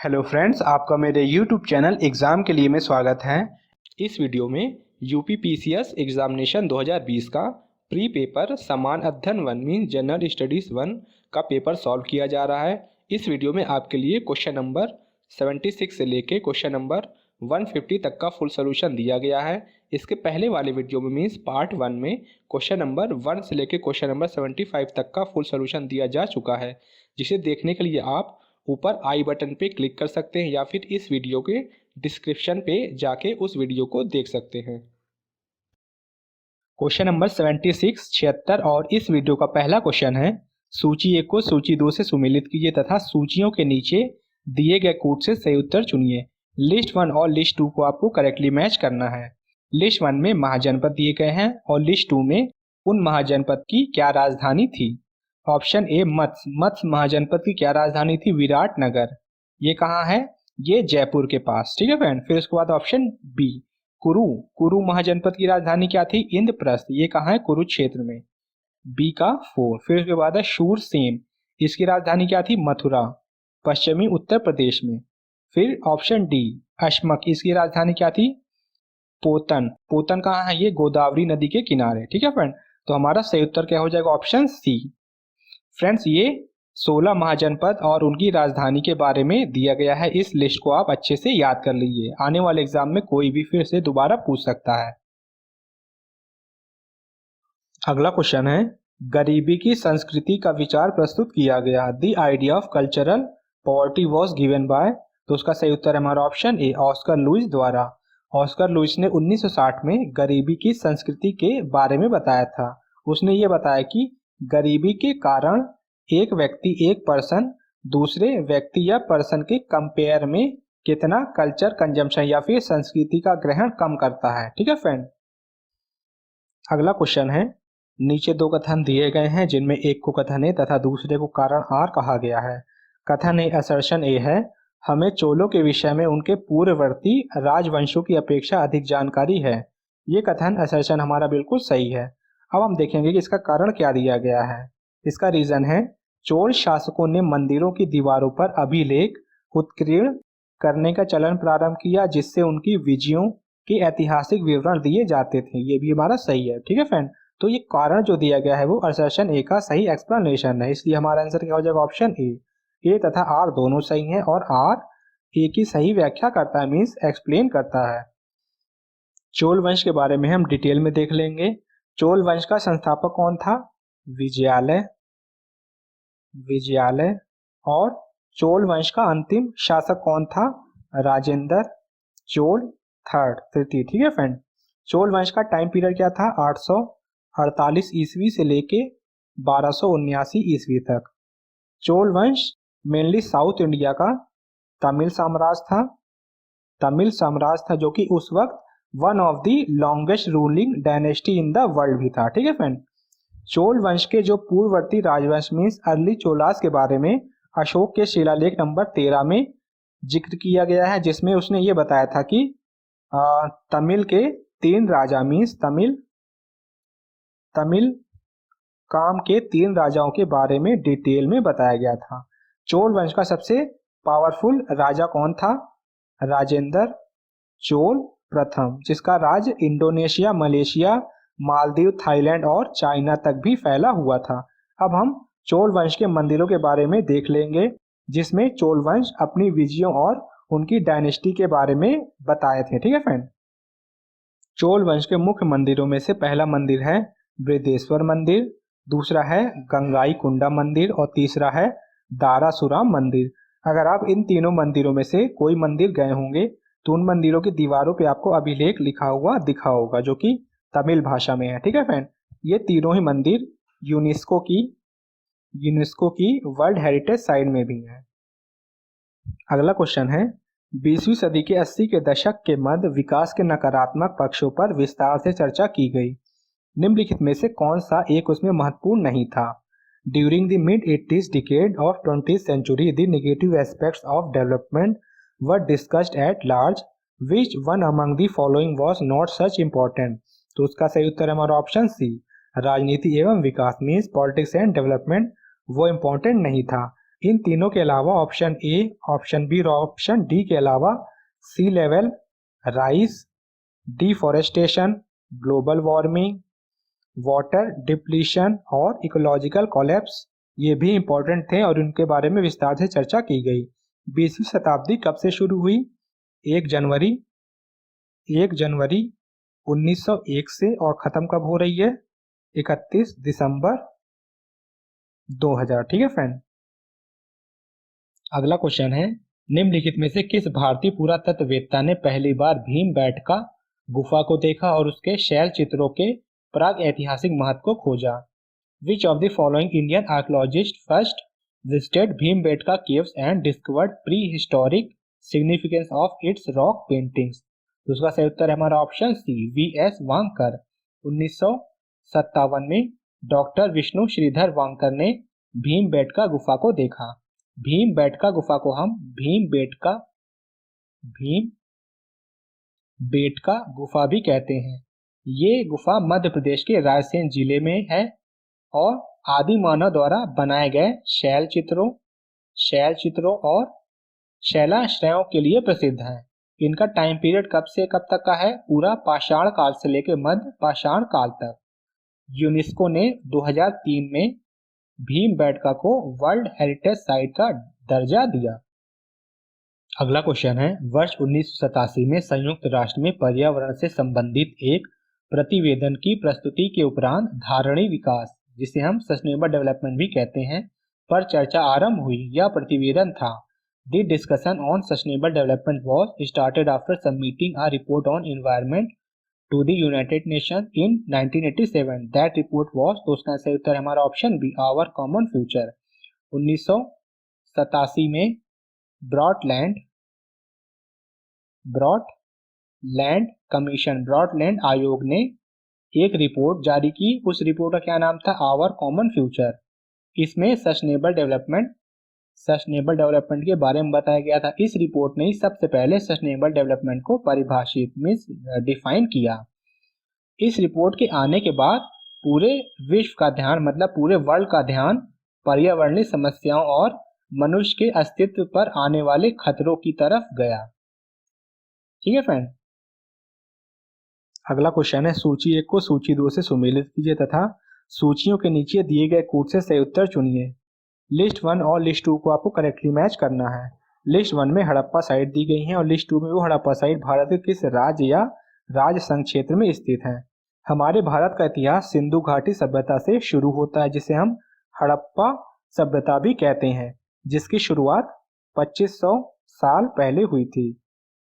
Hello friends, आपका मेरे YouTube channel exam के लिए में स्वागत है। इस वीडियो में यूपी पीसीएस एग्जामिनेशन 2020 का प्री पेपर समान अध्ययन 1 मीन जनरल स्टडीज़ 1 का पेपर सॉल्व किया जा रहा है। इस वीडियो में आपके लिए क्वेश्चन नंबर 76 से लेके क्वेश्चन नंबर 150 तक का फुल सोल्यूशन दिया गया है। इसके पहले वाले वीडियो में मीन्स पार्ट 1 में क्वेश्चन नंबर 1 से लेके क्वेश्चन नंबर 75 तक का फुल सोल्यूशन दिया जा चुका है, जिसे देखने के लिए आप ऊपर आई बटन पे क्लिक कर सकते हैं या फिर इस वीडियो के डिस्क्रिप्शन पे जाके उस वीडियो को देख सकते हैं। क्वेश्चन नंबर 76 76 और इस वीडियो का पहला क्वेश्चन है, सूची 1 को सूची 2 से सुमेलित कीजिए तथा सूचियों के नीचे दिए गए कोड से सही उत्तर चुनिए। लिस्ट 1 और लिस्ट 2 को आपको करेक्टली मैच करना है। लिस्ट 1 में महाजनपद दिए गए हैं और लिस्ट 2 में उन महाजनपद की क्या राजधानी थी। ऑप्शन ए मत्स्य महाजनपद की क्या राजधानी थी? विराटनगर। ये कहाँ है? ये जयपुर के पास। ठीक है फ्रेंड। फिर उसके बाद ऑप्शन बी कुरु महाजनपद की राजधानी क्या थी? इंद्रप्रस्थ। ये कहाँ है? कुरुक्षेत्र में। बी का 4। फिर उसके बाद है शूरसेन, इसकी राजधानी क्या थी? मथुरा, पश्चिमी उत्तर प्रदेश में। फिर ऑप्शन डी अश्मक, इसकी राजधानी क्या थी? पोतन कहाँ है? ये गोदावरी नदी के किनारे। ठीक है फ्रेंड। तो हमारा सही उत्तर क्या हो जाएगा? ऑप्शन सी। फ्रेंड्स, ये 16 महाजनपद और उनकी राजधानी के बारे में दिया गया है। इस लिस्ट को आप अच्छे से याद कर लीजिए, आने वाले एग्जाम में कोई भी फिर से दोबारा पूछ सकता है। अगला क्वेश्चन है, गरीबी की संस्कृति का विचार प्रस्तुत किया गया। The idea of cultural poverty was given by. तो उसका सही उत्तर है हमारा ऑप्शन ए, ऑस्कर लुइस द्वारा। ऑस्कर लुइस ने 1960 में गरीबी की संस्कृति के बारे में बताया था। उसने ये बताया कि गरीबी के कारण एक पर्सन दूसरे व्यक्ति या पर्सन के कंपेयर में कितना कल्चर कंजम्पशन या फिर संस्कृति का ग्रहण कम करता है। ठीक है फ्रेंड। अगला क्वेश्चन है, नीचे दो कथन दिए गए हैं जिनमें एक को कथन ए तथा दूसरे को कारण आर कहा गया है। कथन ए असर्शन ए है, हमें चोलों के विषय में उनके पूर्ववर्ती राजवंशों की अपेक्षा अधिक जानकारी है। ये कथन असर्शन हमारा बिल्कुल सही है। अब हम देखेंगे कि इसका कारण क्या दिया गया है। इसका रीजन है, चोल शासकों ने मंदिरों की दीवारों पर अभिलेख उत्कीर्ण करने का चलन प्रारंभ किया, जिससे उनकी विजयों के ऐतिहासिक विवरण दिए जाते थे। ये भी हमारा सही है। ठीक है फ्रेंड। तो ये कारण जो दिया गया है वो असर्शन ए का सही एक्सप्लेनेशन है, इसलिए हमारा आंसर क्या हो जाएगा? Option A. ए तथा आर दोनों सही हैं और आर ए की सही व्याख्या करता है, मीन्स एक्सप्लेन करता है। चोल वंश के बारे में हम डिटेल में देख लेंगे। चोल वंश का संस्थापक कौन था? विजयालय। और चोल वंश का अंतिम शासक कौन था? राजेंद्र चोल तृतीय। ठीक है फ्रेंड। चोल वंश का टाइम पीरियड क्या था? 848 ईस्वी से लेके 1279 ईस्वी तक। चोल वंश मेनली साउथ इंडिया का तमिल साम्राज्य था जो कि उस वक्त one of the longest ruling dynasty in the world भी था। ठीक है फ्रेंड। चोल वंश के जो पूर्ववर्ती राजवंश मीन्स अर्ली चोलास के बारे में अशोक के शिलालेख नंबर 13 में जिक्र किया गया है, जिसमें उसने ये बताया था कि तमिल के 3 राजा मीन्स तमिल काम के 3 राजाओं के बारे में डिटेल में बताया गया था। चोल वंश का सबसे पावरफुल राजा कौन था? राजेंद्र चोल प्रथम, जिसका राज इंडोनेशिया, मलेशिया, मालदीव, थाईलैंड और चाइना तक भी फैला हुआ था। अब हम चोल वंश के मंदिरों के बारे में देख लेंगे, जिसमें चोल वंश अपनी विजयों और उनकी डायनेस्टी के बारे में बताए थे। ठीक है फ्रेंड। चोल वंश के मुख्य मंदिरों में से पहला मंदिर है बृहदेश्वर मंदिर, दूसरा है गंगाई कुंडा मंदिर और तीसरा है दारासुराम मंदिर। अगर आप इन तीनों मंदिरों में से कोई मंदिर गए होंगे तो उन मंदिरों की दीवारों पे आपको अभिलेख लिखा हुआ दिखा होगा जो कि तमिल भाषा में है। ठीक है फ्रेंड। ये तीनों ही मंदिर यूनेस्को की वर्ल्ड हेरिटेज साइट में भी है। अगला क्वेश्चन है, 20वीं सदी के 80 के दशक के मध्य विकास के नकारात्मक पक्षों पर विस्तार से चर्चा की गई। निम्नलिखित में से कौन सा एक उसमें महत्वपूर्ण नहीं था? During the mid 80s decade of 20th century, the negative aspects of development were discussed at large. Which one among the following was not such important? तो उसका सही उत्तर है हमारा ऑप्शन सी, राजनीति एवं विकास मीन्स पॉलिटिक्स एंड डेवलपमेंट वो इम्पोर्टेंट नहीं था। इन तीनों के अलावा ऑप्शन ए, ऑप्शन बी और ऑप्शन डी के अलावा sea level rise, deforestation, global warming, water depletion और इकोलॉजिकल कोलैप्स ये भी इंपॉर्टेंट थे और उनके बारे में विस्तार से चर्चा की गई। 20वीं शताब्दी कब से शुरू हुई? 1 जनवरी 1901 से, और खत्म कब हो रही है? 31 दिसंबर 2000। ठीक है फ्रेंड। अगला क्वेश्चन है, निम्नलिखित में से किस भारतीय पुरातत्ववेत्ता ने पहली बार भीमबेटका गुफा को देखा और उसके शैल चित्रों के प्राग ऐतिहासिक महत्व को खोजा? Which of the following Indian archaeologists first visited Bhimbetka caves and discovered prehistoric significance of its rock paintings? तो उसका सही उत्तर है हमारा ऑप्शन सी, वी.एस. वांकर। 1957 में डॉक्टर विष्णु श्रीधर वांकर ने भीमबेटका गुफा को देखा। भीमबेटका गुफा को हम भीमबेटका गुफा भी कहते हैं। ये गुफा मध्य प्रदेश के रायसेन जिले में है और आदि मानव द्वारा बनाए गए शैल चित्रों और शैलाश्रयों के लिए प्रसिद्ध है। इनका टाइम पीरियड कब से कब तक का है? पूरा पाषाण काल से लेकर मध्य पाषाण काल तक। यूनेस्को ने 2003 में भीमबेटका को वर्ल्ड हेरिटेज साइट का दर्जा दिया। अगला क्वेश्चन है, वर्ष 1987 में संयुक्त राष्ट्र में पर्यावरण से संबंधित एक प्रतिवेदन की प्रस्तुति के उपरांत धारणीय विकास, जिसे हम सस्टेनेबल डेवलपमेंट भी कहते हैं, पर चर्चा आरंभ हुई। यह प्रतिवेदन था the discussion on sustainable development was started after submitting a report on environment to the United Nation in 1987। That report was, तो उसका सही उत्तर हमारा option B, our common future. 1987 में ब्रॉडलैंड आयोग ने एक रिपोर्ट जारी की। उस रिपोर्ट का क्या नाम था? Our common future. इसमें सस्टेनेबल डेवलपमेंट के बारे में बताया गया था। इस रिपोर्ट ने सबसे पहले सस्टेनेबल डेवलपमेंट को परिभाषित में डिफाइन किया। इस रिपोर्ट के आने के बाद पूरे विश्व का ध्यान, मतलब पूरे वर्ल्ड का ध्यान पर्यावरणीय समस्याओं और मनुष्य के अस्तित्व पर आने वाले खतरों की तरफ गया। ठीक है फ्रेंड। अगला क्वेश्चन है, सूची 1 को सूची 2 से सुमेलित कीजिए तथा सूचियों के नीचे दिए गए कूट से सही उत्तर चुनिए। लिस्ट 1 और लिस्ट 2 को आपको करेक्टली मैच करना है। लिस्ट 1 में हड़प्पा साइट दी गई है और लिस्ट 2 में वो हड़प्पा साइट भारत के किस राज्य या राज संघ क्षेत्र में स्थित है? हमारे भारत का इतिहास सिंधु घाटी सभ्यता से शुरू होता है, जिसे हम हड़प्पा सभ्यता भी कहते हैं, जिसकी शुरुआत 2500 साल पहले हुई थी।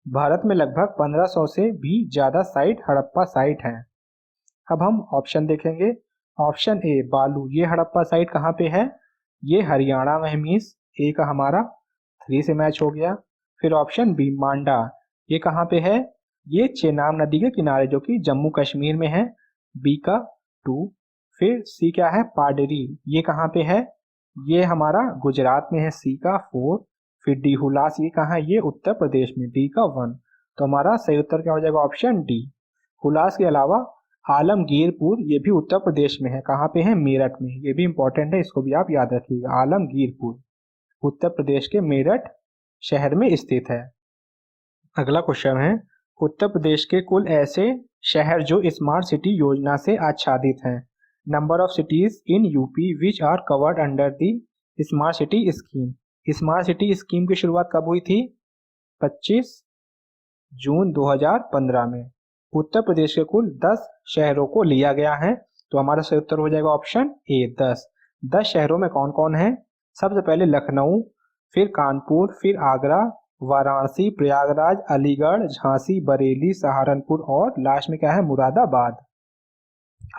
भारत में लगभग 1500 से भी ज्यादा साइट हड़प्पा साइट हैं। अब हम ऑप्शन देखेंगे। ऑप्शन ए बालू, ये हड़प्पा साइट कहाँ पे है? ये हरियाणा में है, मीन्स ए का हमारा 3 से मैच हो गया। फिर ऑप्शन बी मांडा, ये कहाँ पे है? ये चेनाब नदी के किनारे, जो कि जम्मू कश्मीर में है, बी का 2। फिर सी क्या है? पाडरी, ये कहाँ पे है? ये हमारा गुजरात में है, सी का 4। फिर डी हुलास, ये कहाँ है? ये उत्तर प्रदेश में, डी का 1। तो हमारा सही उत्तर क्या हो जाएगा? Option D. हुलास के अलावा आलमगीरपुर, ये भी उत्तर प्रदेश में है, कहाँ पे है? मेरठ में। ये भी इंपॉर्टेंट है, इसको भी आप याद रखिएगा। आलमगीरपुर उत्तर प्रदेश के मेरठ शहर में स्थित है। अगला क्वेश्चन है, उत्तर प्रदेश के कुल ऐसे शहर जो स्मार्ट सिटी योजना से आच्छादित हैं। Number of cities in UP which are covered under the smart city scheme. Smart city scheme की शुरुआत कब हुई थी? 25 जून 2015 में। उत्तर प्रदेश के कुल 10 शहरों को लिया गया है, तो हमारा सही उत्तर हो जाएगा ऑप्शन ए 10। 10 शहरों में कौन कौन है? सबसे पहले लखनऊ, फिर कानपुर, फिर आगरा, वाराणसी, प्रयागराज, अलीगढ़, झांसी, बरेली, सहारनपुर और लास्ट में क्या है? मुरादाबाद।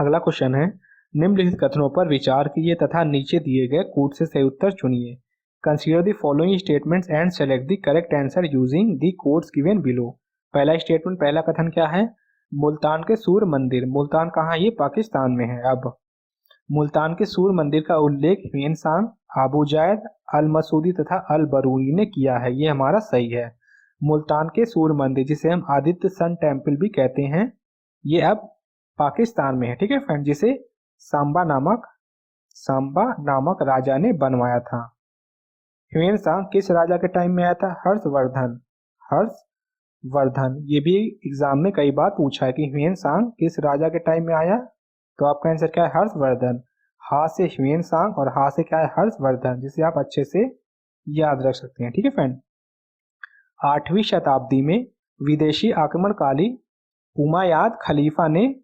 अगला क्वेश्चन है, निम्नलिखित कथनों पर विचार कीजिए तथा नीचे दिए गए कूट से सही उत्तर चुनिए। Consider the following statements and select the correct answer using the codes given below. पहला स्टेटमेंट, पहला कथन क्या है? मुल्तान के सूर्य मंदिर, मुल्तान कहाँ? ये पाकिस्तान में है। अब मुल्तान के सूर्य मंदिर का उल्लेख ह्वेनसांग, अबू जायद, अल मसूदी तथा अल बरूनी ने किया है, ये हमारा सही है। मुल्तान के सूर्य मंदिर, जिसे हम आदित्य सन टेम्पल भी कहते हैं, ये अब पाकिस्तान में है। ठीक है फ्रेंड, जिसे सांबा नामक राजा ने बनवाया था। ह्वेनसांग किस राजा के टाइम में आया था? हर्षवर्धन। हर्षवर्धन, ये भी एग्जाम में कई बार पूछा है कि ह्वेनसांग किस राजा के टाइम में आया, तो आपका आंसर क्या है? हर्षवर्धन। हा से ह्वेनसांग और हा से क्या है? हर्षवर्धन, जिसे आप अच्छे से याद रख सकते हैं। ठीक है फ्रेंड। 8वीं शताब्दी में विदेशी आक्रमणकारी उमायाद खलीफा ने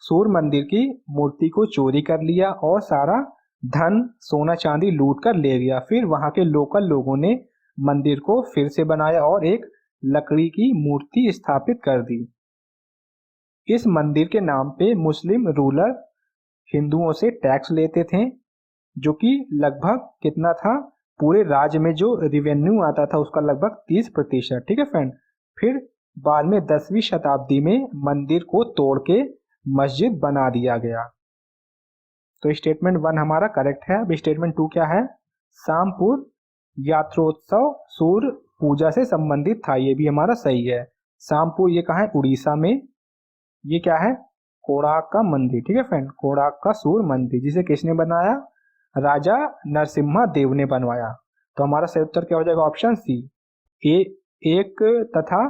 सूर्य मंदिर की मूर्ति को चोरी कर लिया और सारा धन सोना चांदी लूट कर ले गया। फिर वहां के लोकल लोगों ने मंदिर को फिर से बनाया और एक लकड़ी की मूर्ति स्थापित कर दी। इस मंदिर के नाम पे मुस्लिम रूलर हिंदुओं से टैक्स लेते थे, जो कि लगभग कितना था? पूरे राज्य में जो रिवेन्यू आता था उसका लगभग 30%। ठीक है फ्रेंड। फिर बाद में 10वीं शताब्दी में मंदिर को तोड़ के मस्जिद बना दिया गया। तो स्टेटमेंट 1 हमारा करेक्ट है। अब स्टेटमेंट 2 क्या है? शामपुर यात्रोत्सव सूर्य पूजा से संबंधित था, ये भी हमारा सही है। शामपुर ये कहाँ है? उड़ीसा में। ये क्या है? कोणार्क का मंदिर। ठीक है फ्रेंड, कोणार्क का सूर्य मंदिर, जिसे किसने बनाया? राजा नरसिम्हा देव ने बनवाया। तो हमारा सही उत्तर क्या हो जाएगा? Option C. एक तथा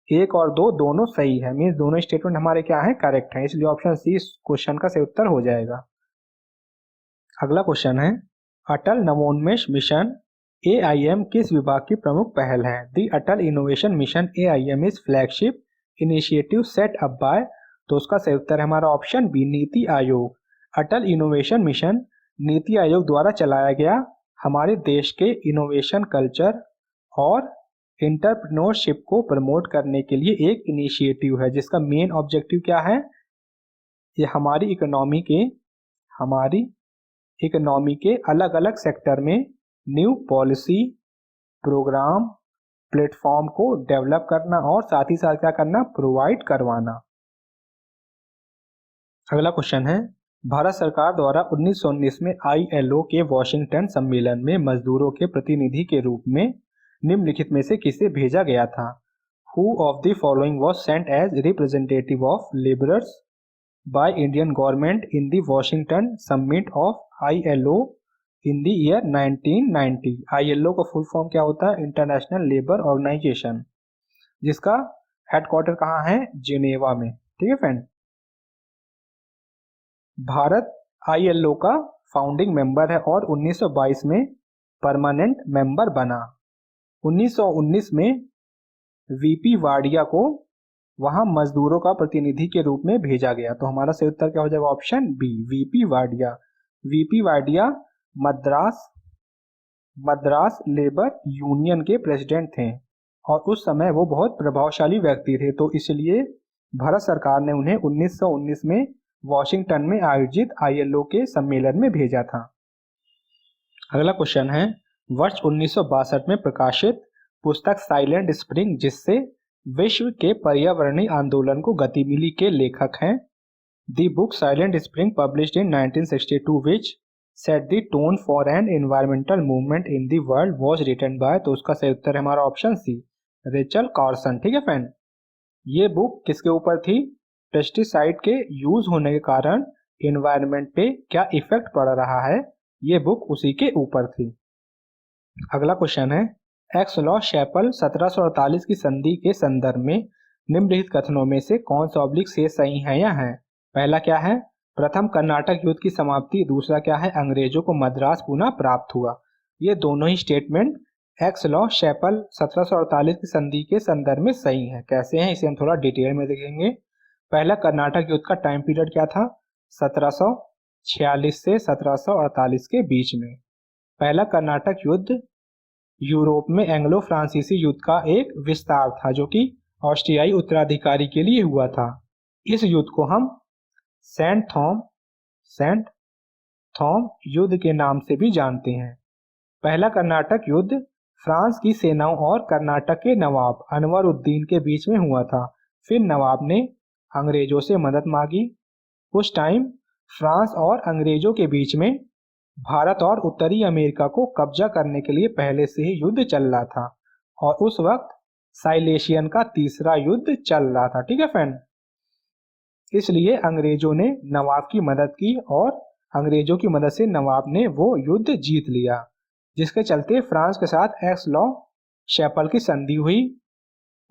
1 और 2 दोनों सही है, मीन्स दोनों स्टेटमेंट हमारे क्या है? करेक्ट है, इसलिए ऑप्शन सी इस क्वेश्चन का सही उत्तर हो जाएगा। अगला क्वेश्चन है, अटल नवोन्मेष मिशन AIM किस विभाग की प्रमुख पहल है? The Atal innovation mission AIM is flagship initiative set up by, तो उसका सही उत्तर है हमारा ऑप्शन बी, नीति आयोग। अटल इनोवेशन मिशन नीति आयोग द्वारा चलाया गया हमारे देश के इनोवेशन कल्चर और एंटरप्रेन्योरशिप को प्रमोट करने के लिए एक इनिशिएटिव है, जिसका मेन ऑब्जेक्टिव क्या है? ये हमारी इकोनॉमी के अलग अलग सेक्टर में न्यू पॉलिसी, प्रोग्राम, प्लेटफॉर्म को डेवलप करना और साथ ही साथ क्या करना? प्रोवाइड करवाना। अगला क्वेश्चन है, भारत सरकार द्वारा 1919 में ILO के वॉशिंगटन सम्मेलन में मजदूरों के प्रतिनिधि के रूप में निम्नलिखित में से किसे भेजा गया था? Who of the following was sent as representative of laborers by Indian government in the Washington Summit of ILO in the year 1990? ILO का फुल फॉर्म क्या होता है? इंटरनेशनल लेबर ऑर्गेनाइजेशन, जिसका हेडक्वार्टर कहाँ है? जिनेवा में। ठीक है फ्रेंड। भारत ILO का फाउंडिंग मेंबर है और 1922 में परमानेंट मेंबर बना। 1919 में VP वाडिया को वहां मजदूरों का प्रतिनिधि के रूप में भेजा गया। तो हमारा सही उत्तर क्या हो जाएगा? Option B, VP Wadia. VP Wadia Madras labour union के प्रेसिडेंट थे और उस समय वो बहुत प्रभावशाली व्यक्ति थे, तो इसलिए भारत सरकार ने उन्हें 1919 में वॉशिंगटन में आयोजित ILO के सम्मेलन में भेजा था। अगला क्वेश्चन है, वर्ष 1962 में प्रकाशित पुस्तक साइलेंट स्प्रिंग, जिससे विश्व के पर्यावरणीय आंदोलन को गति मिली, के लेखक हैं? The book Silent Spring published in 1962 which set the tone for an environmental movement in the world was written by, तो उसका सही उत्तर है हमारा ऑप्शन सी, रेचल कार्सन। ठीक है फ्रेंड। ये बुक किसके ऊपर थी? पेस्टिसाइड के यूज होने के कारण एनवायरनमेंट पे क्या इफेक्ट पड़ रहा है, ये बुक उसी के ऊपर थी। अगला क्वेश्चन है, एक्स-लॉ-शैपल 1748 की संधि के संदर्भ में निम्नलिखित कथनों में से कौन सा ऑब्लिक से सही है या है? पहला क्या है? प्रथम कर्नाटक युद्ध की समाप्ति। दूसरा क्या है? अंग्रेजों को मद्रास पुनः प्राप्त हुआ। ये दोनों ही स्टेटमेंट एक्स-लॉ-शैपल 1748 की संधि के संदर्भ में सही है। कैसे हैं इसे हम थोड़ा डिटेल में देखेंगे। पहला कर्नाटक युद्ध का टाइम पीरियड क्या था? 1746 से 1748 के बीच में। पहला कर्नाटक युद्ध यूरोप में एंग्लो फ्रांसीसी युद्ध का एक विस्तार था, जो कि ऑस्ट्रियाई उत्तराधिकारी के लिए हुआ था। इस युद्ध को हम सेंट थॉम युद्ध के नाम से भी जानते हैं। पहला कर्नाटक युद्ध फ्रांस की सेनाओं और कर्नाटक के नवाब अनवरुद्दीन के बीच में हुआ था। फिर नवाब ने अंग्रेजों से मदद मांगी। उस टाइम फ्रांस और अंग्रेजों के बीच में भारत और उत्तरी अमेरिका को कब्जा करने के लिए पहले से ही युद्ध चल रहा था और उस वक्त साइलेशियन का तीसरा युद्ध चल रहा था। ठीक है फ्रेंड। इसलिए अंग्रेजों ने नवाब की मदद की और अंग्रेजों की मदद से नवाब ने वो युद्ध जीत लिया। जिसके चलते फ्रांस के साथ एक्स लॉ शैपल की संधि हुई।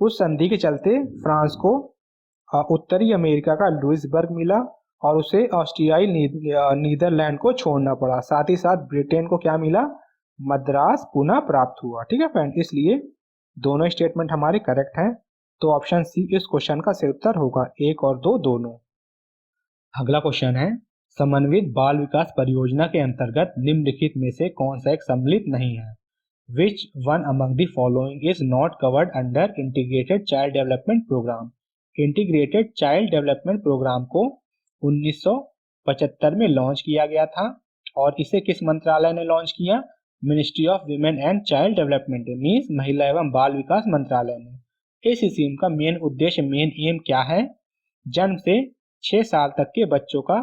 उस संधि के चलते फ्रांस को उत्तरी अमेरिका का लुइसबर्ग मिला और उसे ऑस्ट्रियाई नीदरलैंड को छोड़ना पड़ा। साथ ही साथ ब्रिटेन को क्या मिला, मद्रास पुनः प्राप्त हुआ। ठीक है फ्रेंड, इसलिए दोनों स्टेटमेंट हमारे करेक्ट हैं। तो ऑप्शन सी इस क्वेश्चन का सही उत्तर होगा, 1 और 2 दोनों। अगला क्वेश्चन है, समन्वित बाल विकास परियोजना के अंतर्गत निम्नलिखित में से कौन सा एक सम्मिलित नहीं है? Which one among the following is not covered under Integrated Child Development Program? Integrated child development programme को 1975 में लॉन्च किया गया था और इसे किस मंत्रालय ने लॉन्च किया? Ministry of women and child development, means महिला एवं बाल विकास मंत्रालय ने। इस स्कीम का मेन उद्देश्य, मेन एम क्या है? जन्म से 6 साल तक के बच्चों का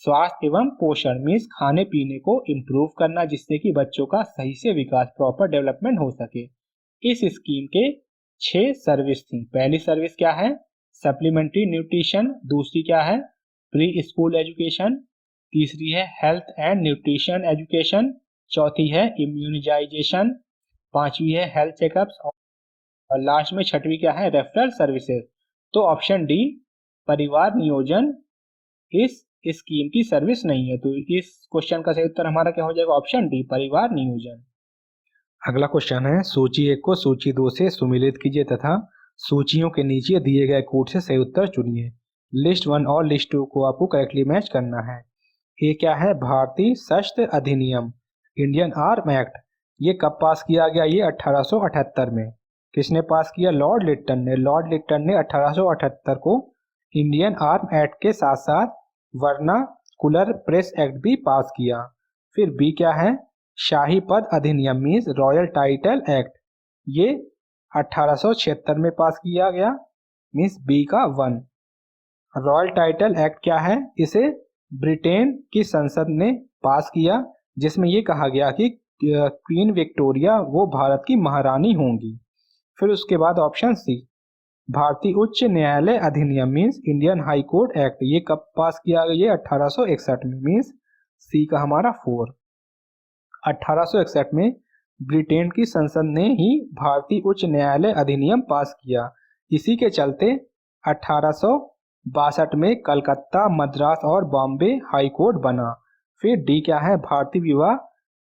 स्वास्थ्य एवं पोषण, मीन्स खाने पीने को इम्प्रूव करना, जिससे कि बच्चों का सही से विकास, प्रॉपर डेवलपमेंट हो सके। इस स्कीम के 6 सर्विस थी। पहली सर्विस क्या है? Supplementary nutrition. दूसरी क्या है? Pre school education. तीसरी है हेल्थ एंड न्यूट्रिशन एजुकेशन। चौथी है इम्यूनाइजेशन। पांचवी है हेल्थ चेकअप्स और लास्ट में छठवीं क्या है? Referral services. तो ऑप्शन डी परिवार नियोजन इस स्कीम की सर्विस नहीं है। तो इस क्वेश्चन का सही उत्तर हमारा क्या हो जाएगा? ऑप्शन डी परिवार नियोजन। अगला क्वेश्चन है, सूची 1 को सूची 2 से सुमिलित कीजिए तथा सूचियों के नीचे दिए गए कोड से सही उत्तर चुनिए। लिस्ट 1 और लिस्ट 2 को आपको करेक्टली मैच करना है। ये क्या है? भारतीय शस्त्र अधिनियम, इंडियन आर्म एक्ट। ये कब पास किया गया? ये 1878 में। किसने पास किया? लॉर्ड लिट्टन ने। लॉर्ड लिट्टन ने 1878 को इंडियन आर्म एक्ट के साथ साथ वर्नाकुलर प्रेस एक्ट भी पास किया। फिर बी क्या है? शाही पद अधिनियम, मीन्स रॉयल टाइटल एक्ट। ये 1876 में पास किया गया, मीन्स बी का 1। रॉयल टाइटल एक्ट क्या है? इसे ब्रिटेन की संसद ने पास किया, जिसमें ये कहा गया कि क्वीन विक्टोरिया वो भारत की महारानी होंगी। फिर उसके बाद ऑप्शन सी भारतीय उच्च न्यायालय अधिनियम, means Indian high court act. ये कब पास किया गया? ये 1861 में, मीन्स सी का हमारा 4। 1861 में ब्रिटेन की संसद ने ही भारतीय उच्च न्यायालय अधिनियम पास किया। इसी के चलते 1862 में कलकत्ता, मद्रास और बॉम्बे हाई कोर्ट बना। फिर डी क्या है? भारतीय विवाह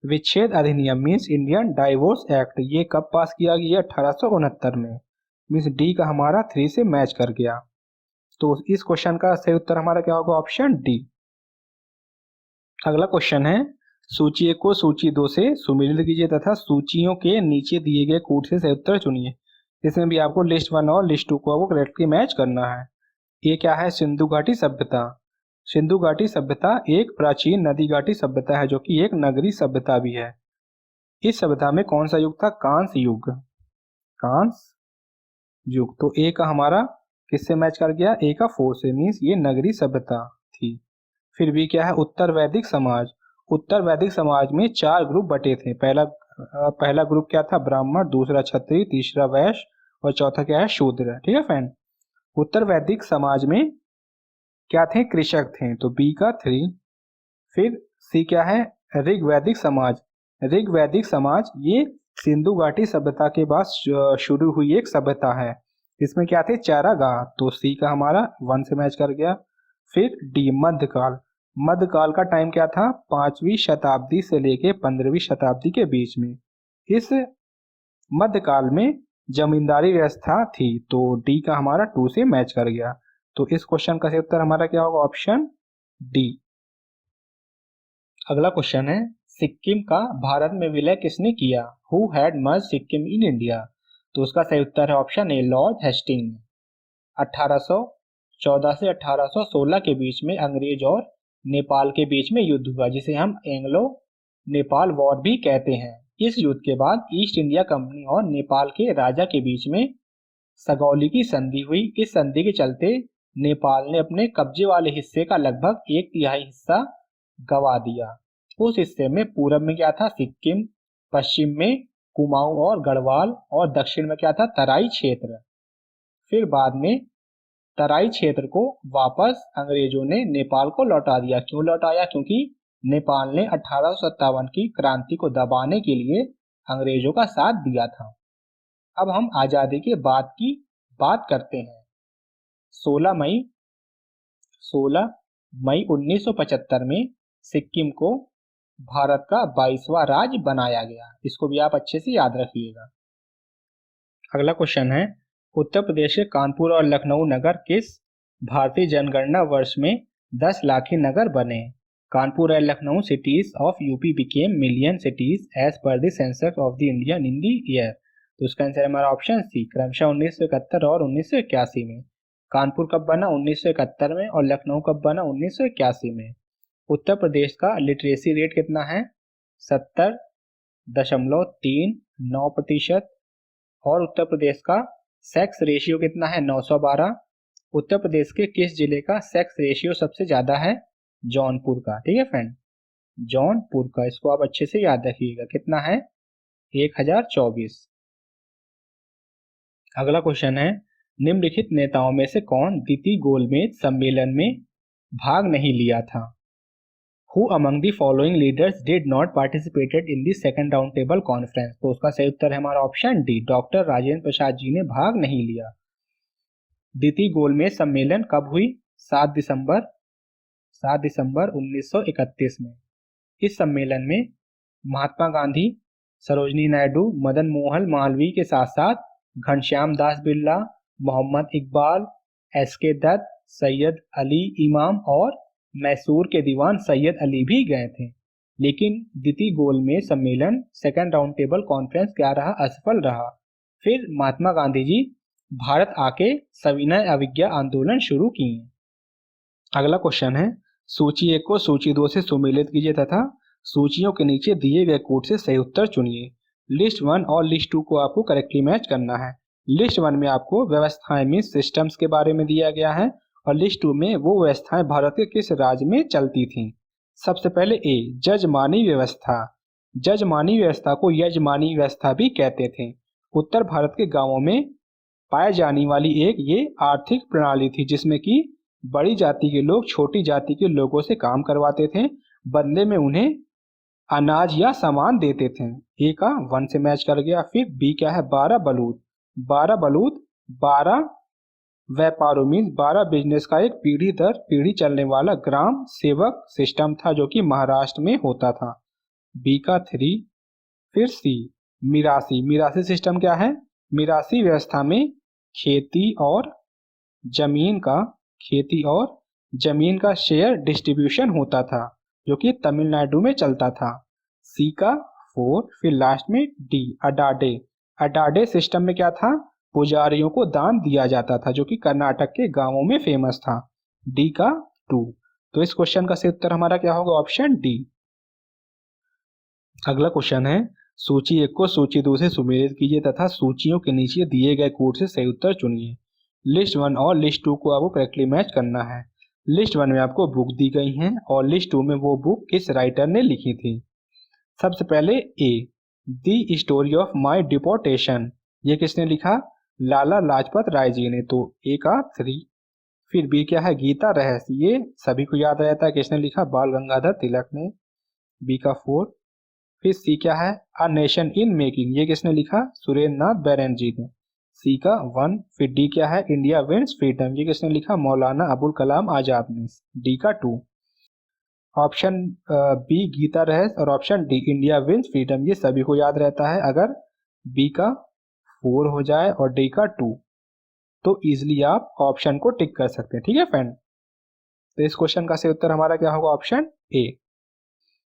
विच्छेद अधिनियम, मीन्स इंडियन डाइवोर्स एक्ट। ये कब पास किया गया? 1869 में, मीन्स डी का हमारा 3 से मैच कर गया। तो इस क्वेश्चन का सही उत्तर हमारा क्या होगा? Option D. अगला क्वेश्चन है, सूची 1 को सूची 2 से सुमिलित कीजिए तथा सूचियों के नीचे दिए गए कोड से सही उत्तर चुनिए। इसमें भी आपको लिस्ट 1 और लिस्ट 2 को आपको करेक्टली मैच करना है। ये क्या है? सिंधु घाटी सभ्यता। सिंधु घाटी सभ्यता एक प्राचीन नदी घाटी सभ्यता है, जो कि एक नगरी सभ्यता भी है। इस सभ्यता में कौन सा युग था? कांस्य युग। कांस्य युग। तो ए का हमारा किससे मैच कर गया? ए का 4 से, मीन्स ये नगरी सभ्यता थी। फिर भी क्या है? उत्तर वैदिक समाज। उत्तर वैदिक समाज में 4 ग्रुप बटे थे। पहला ग्रुप क्या था? ब्राह्मण। दूसरा क्षत्रिय, तीसरा वैश्य और चौथा क्या है? शूद्र। ठीक है फ्रेंड। उत्तर वैदिक समाज में क्या थे? कृषक थे, तो बी का 3। फिर सी क्या है? ऋग्वैदिक समाज। ऋग्वैदिक समाज ये सिंधु घाटी सभ्यता के बाद शुरू हुई एक सभ्यता है। इसमें क्या थे? चारागाह, तो सी का हमारा 1 से मैच कर गया। फिर डी मध्यकाल। मध्यकाल का टाइम क्या था? 5वीं शताब्दी से लेके 15वीं शताब्दी के बीच में। इस मध्यकाल में जमींदारी व्यवस्था थी, तो डी का हमारा 2 से मैच कर गया। तो इस क्वेश्चन का सही उत्तर हमारा क्या होगा? Option D. अगला क्वेश्चन है, सिक्किम का भारत में विलय किसने किया? Who had merge Sikkim in India? तो उसका सही उत्तर है ऑप्शन ए लॉर्ड हेस्टिंग। 1814 से 1816 के बीच में अंग्रेज और नेपाल के बीच में युद्ध हुआ, जिसे हम एंग्लो नेपाल वॉर भी कहते हैं। इस युद्ध के बाद ईस्ट इंडिया कंपनी और नेपाल के राजा के बीच में सगौली की संधि हुई। इस संधि के चलते नेपाल ने अपने कब्जे वाले हिस्से का लगभग 1/3 हिस्सा गवा दिया। उस हिस्से में पूरब में क्या था? सिक्किम, पश्चिम में कुमाऊं और गढ़वाल और दक्षिण में क्या था? तराई क्षेत्र। फिर बाद में तराई क्षेत्र को वापस अंग्रेजों ने नेपाल को लौटा दिया। क्यों लौटाया? क्योंकि नेपाल ने 1857 की क्रांति को दबाने के लिए अंग्रेजों का साथ दिया था। अब हम आजादी के बाद की बात करते हैं। 16 मई 1975 में सिक्किम को भारत का 22वां राज्य बनाया गया। इसको भी आप अच्छे से याद रखिएगा। अगला क्वेश्चन है, उत्तर प्रदेश के कानपुर और लखनऊ नगर किस भारतीय जनगणना वर्ष में 10 लाखी नगर बने? Kanpur and Lucknow cities of UP became million cities as per the census of the Indian in the year. तो इसका आंसर हमारा ऑप्शन सी, क्रमशः 1971 और 1981 में। कानपुर कब बना? 1971 में। और लखनऊ कब बना? 1981 में। उत्तर प्रदेश का लिटरेसी रेट कितना है? 70.39%। और उत्तर प्रदेश का सेक्स रेशियो कितना है? 912। उत्तर प्रदेश के किस जिले का सेक्स रेशियो सबसे ज्यादा है? जौनपुर का। ठीक है फ्रेंड, जौनपुर का। इसको आप अच्छे से याद रखिएगा। कितना है? 1024। अगला क्वेश्चन है, निम्नलिखित नेताओं में से कौन द्वितीय गोलमेज सम्मेलन में भाग नहीं लिया था? Who among the following leaders did not participated in the second round table conference? तो उसका सही उत्तर है हमारा option D, doctor Rajendra Prasad ji ने भाग नहीं लिया। द्वितीय गोलमेज सम्मेलन कब हुई? 7 दिसंबर 1931 में। इस सम्मेलन में महात्मा गांधी, सरोजनी नायडू, मदन मोहन मालवीय के साथ साथ घनश्याम दास बिरला, मोहम्मद इकबाल, एस.के. दत्त, सैयद अली इमाम और मैसूर के दीवान सैयद अली भी गए थे। लेकिन द्वितीय गोलमेज सम्मेलन सेकंड राउंड टेबल कॉन्फ्रेंस क्या रहा? असफल रहा। फिर महात्मा गांधी जी भारत आके सविनय अवज्ञा आंदोलन शुरू किए। अगला क्वेश्चन है, सूची 1 को सूची 2 से सुमेलित कीजिए तथा सूचियों के नीचे दिए गए कोड से सही उत्तर चुनिए। लिस्ट 1 और लिस्ट 2 को आपको करेक्टली मैच करना है। लिस्ट 1 में आपको व्यवस्थाएं मीन सिस्टम्स के बारे में दिया गया है और लिस्ट 2 में वो व्यवस्थाएं भारत के किस राज्य में चलती थीं। सबसे पहले ए, जजमानी व्यवस्था। जजमानी व्यवस्था को यजमानी व्यवस्था भी कहते थे। उत्तर भारत के गांवों में पाए जाने वाली एक ये आर्थिक प्रणाली थी जिसमें कि बड़ी जाति के लोग छोटी जाति के लोगों से काम करवाते थे, बदले में उन्हें अनाज या सामान देते थे। ए का 1 से मैच कर गया। फिर बी क्या है? 12 बलूत। 12 व्यापारों मीन्स 12 बिजनेस का एक पीढ़ी दर पीढ़ी चलने वाला ग्राम सेवक सिस्टम था जो कि महाराष्ट्र में होता था। बी का 3। फिर सी, मिरासी। मिरासी सिस्टम क्या है? मिरासी व्यवस्था में खेती और जमीन का शेयर डिस्ट्रीब्यूशन होता था जो कि तमिलनाडु में चलता था। सी का 4। फिर लास्ट में डी, अडाडे। अडाडे सिस्टम में क्या था? पुजारियों को दान दिया जाता था जो कि कर्नाटक के गांवों में फेमस था। डी का 2। तो इस क्वेश्चन का सही उत्तर हमारा क्या होगा? Option D. अगला क्वेश्चन है, सूची 1 को सूची 2 से सुमेलित कीजिए तथा सूचियों के नीचे दिए गए कोड से सही उत्तर चुनिए। लिस्ट 1 और लिस्ट 2 को आपको करेक्टली मैच करना है। लिस्ट 1 में आपको बुक दी गई है और लिस्ट 2 में वो बुक किस राइटर ने लिखी थी। सबसे पहले a, the story of my deportation. ये किसने लिखा? लाला लाजपत राय जी ने। तो ए का 3। फिर बी क्या है? गीता रहस्य। ये सभी को याद रहता है, किसने लिखा? बाल गंगाधर तिलक ने। बी का 4। फिर सी क्या है? A nation in making. ये किसने लिखा? सुरेंद्र नाथ बैनर्जी ने। सी का 1। फिर डी क्या है? India wins freedom. ये किसने लिखा? मौलाना अबुल कलाम आजाद ने। डी का 2। ऑप्शन बी गीता रहस्य और option D India wins freedom, ये सभी को याद रहता है। अगर बी का 4 हो जाए और डी का 2 तो इजिली आप ऑप्शन को टिक कर सकते हैं। ठीक है फ्रेंड, तो इस क्वेश्चन का सही उत्तर हमारा क्या होगा? Option A.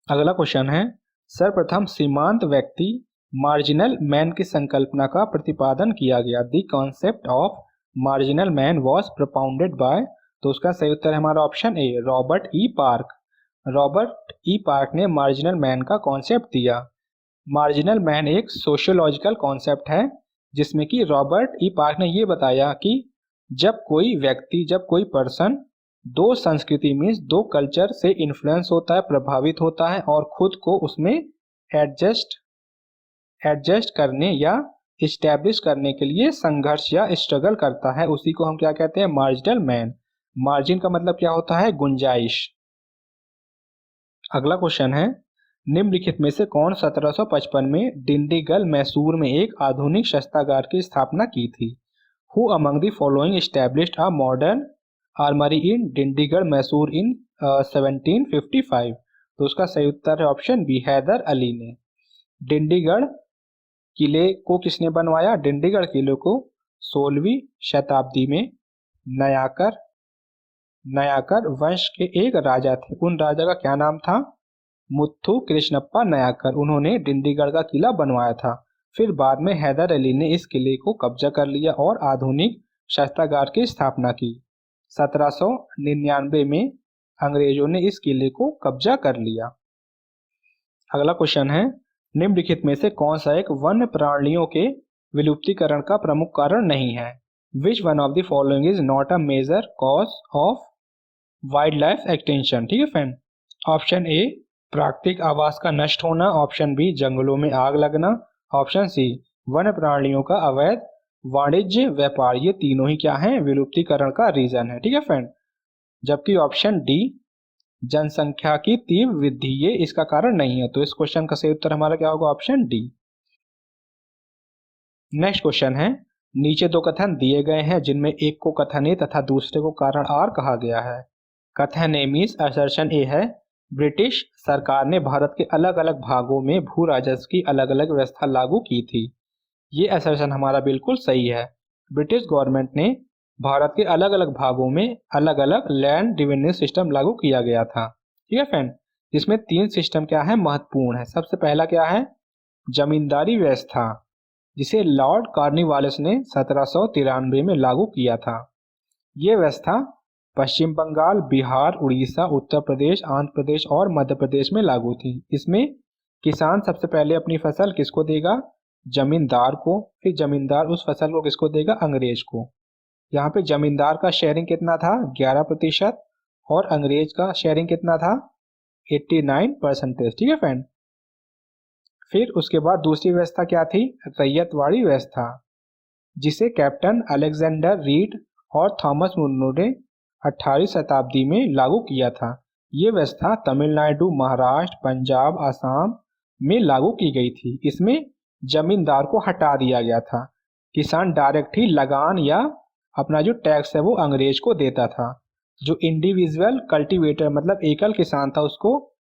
अगला क्वेश्चन है, सर्वप्रथम सीमांत व्यक्ति मार्जिनल मैन की संकल्पना का प्रतिपादन किया गया। The concept of marginal man was propounded by. तो उसका सही उत्तर है हमारा option A, Robert E Park. Robert E Park ने मार्जिनल मैन का कॉन्सेप्ट दिया। मार्जिनल मैन एक सोशियोलॉजिकल कॉन्सेप्ट है जिसमें कि रॉबर्ट ई पार्क ने ये बताया कि जब कोई पर्सन दो संस्कृति मीन्स दो कल्चर से इन्फ्लुएंस होता है, प्रभावित होता है और खुद को उसमें एडजस्ट करने या इस्टेब्लिश करने के लिए संघर्ष या स्ट्रगल करता है, उसी को हम क्या कहते हैं? Marginal man. मार्जिन का मतलब क्या होता है? गुंजाइश। अगला क्वेश्चन है, निम्नलिखित में से कौन 1755 में डिंडीगल मैसूर में एक आधुनिक शस्त्रागार की स्थापना की थी? Who among the following established a modern armoury in Dindigul Mysore in 1755? तो उसका सही उत्तर है ऑप्शन बी, हैदर अली ने। डिंडीगढ़ किले को किसने बनवाया? डिंडीगढ़ किले को 16वीं शताब्दी में नयाकर वंश के एक राजा थे। उन राजा का क्या नाम था? मुत्थु कृष्णप्पा नयाकर। उन्होंने डिंडीगढ़ का किला बनवाया था। फिर बाद में हैदर अली ने इस किले को कब्जा कर लिया और आधुनिक शस्त्रागार की स्थापना की। 1799 में अंग्रेजों ने इस किले को कब्जा कर लिया। अगला क्वेश्चन है, निम्नलिखित में से कौन सा एक वन्य प्राणियों के विलुप्तीकरण का प्रमुख कारण नहीं है? Which one of the following is not a major cause of wildlife extension? ठीक है फ्रेंड। ऑप्शन ए, प्राकृतिक आवास का नष्ट होना। ऑप्शन बी, जंगलों में आग लगना। ऑप्शन सी, वन्य प्राणियों का अवैध वाणिज्य व्यापार। ये तीनों ही क्या है? विलुप्तीकरण का रीजन है। ठीक है फ्रेंड। जबकि ऑप्शन डी, जनसंख्या की तीव्र वृद्धि, ये इसका कारण नहीं है। तो इस क्वेश्चन का सही उत्तर हमारा क्या होगा? Option D. नेक्स्ट क्वेश्चन है, नीचे दो कथन दिए गए हैं जिनमें एक को कथन ए तथा दूसरे को कारण आर कहा गया है। कथन ए मीन्स असर्शन ए है, ब्रिटिश सरकार ने भारत के अलग अलग भागों में भू राजस्व की अलग अलग व्यवस्था लागू की थी। ये असर्शन हमारा बिल्कुल सही है। ब्रिटिश गवर्नमेंट ने भारत के अलग अलग भागों में अलग अलग लैंड रेवेन्यू सिस्टम लागू किया गया था। ठीक है फ्रेंड। जिसमें 3 सिस्टम क्या है? महत्वपूर्ण है। सबसे पहला क्या है? जमींदारी व्यवस्था, जिसे लॉर्ड कॉर्नवालिस ने 1793 में लागू किया था। ये व्यवस्था पश्चिम बंगाल, बिहार, उड़ीसा, उत्तर प्रदेश, आंध्र प्रदेश और मध्य प्रदेश में लागू थी। इसमें किसान सबसे पहले अपनी फसल किसको देगा? जमींदार को। फिर जमींदार उस फसल को किसको देगा? अंग्रेज को। यहाँ पे जमींदार का शेयरिंग कितना था? 11% और अंग्रेज का शेयरिंग कितना था? 89%। ठीक है फ्रेंड। फिर उसके बाद दूसरी व्यवस्था क्या थी? रैयतवाड़ी व्यवस्था, जिसे कैप्टन अलेक्जेंडर रीड और थॉमस मुनरो ने 18वीं शताब्दी में लागू किया था। ये व्यवस्था तमिलनाडु, महाराष्ट्र, पंजाब, असम में लागू की गई थी। इसमें जमींदार को हटा दिया गया था। किसान डायरेक्ट ही लगान या अपना जो टैक्स है वो अंग्रेज को देता था। जो इंडिविजुअल कल्टीवेटर मतलब एकल किसान था उसको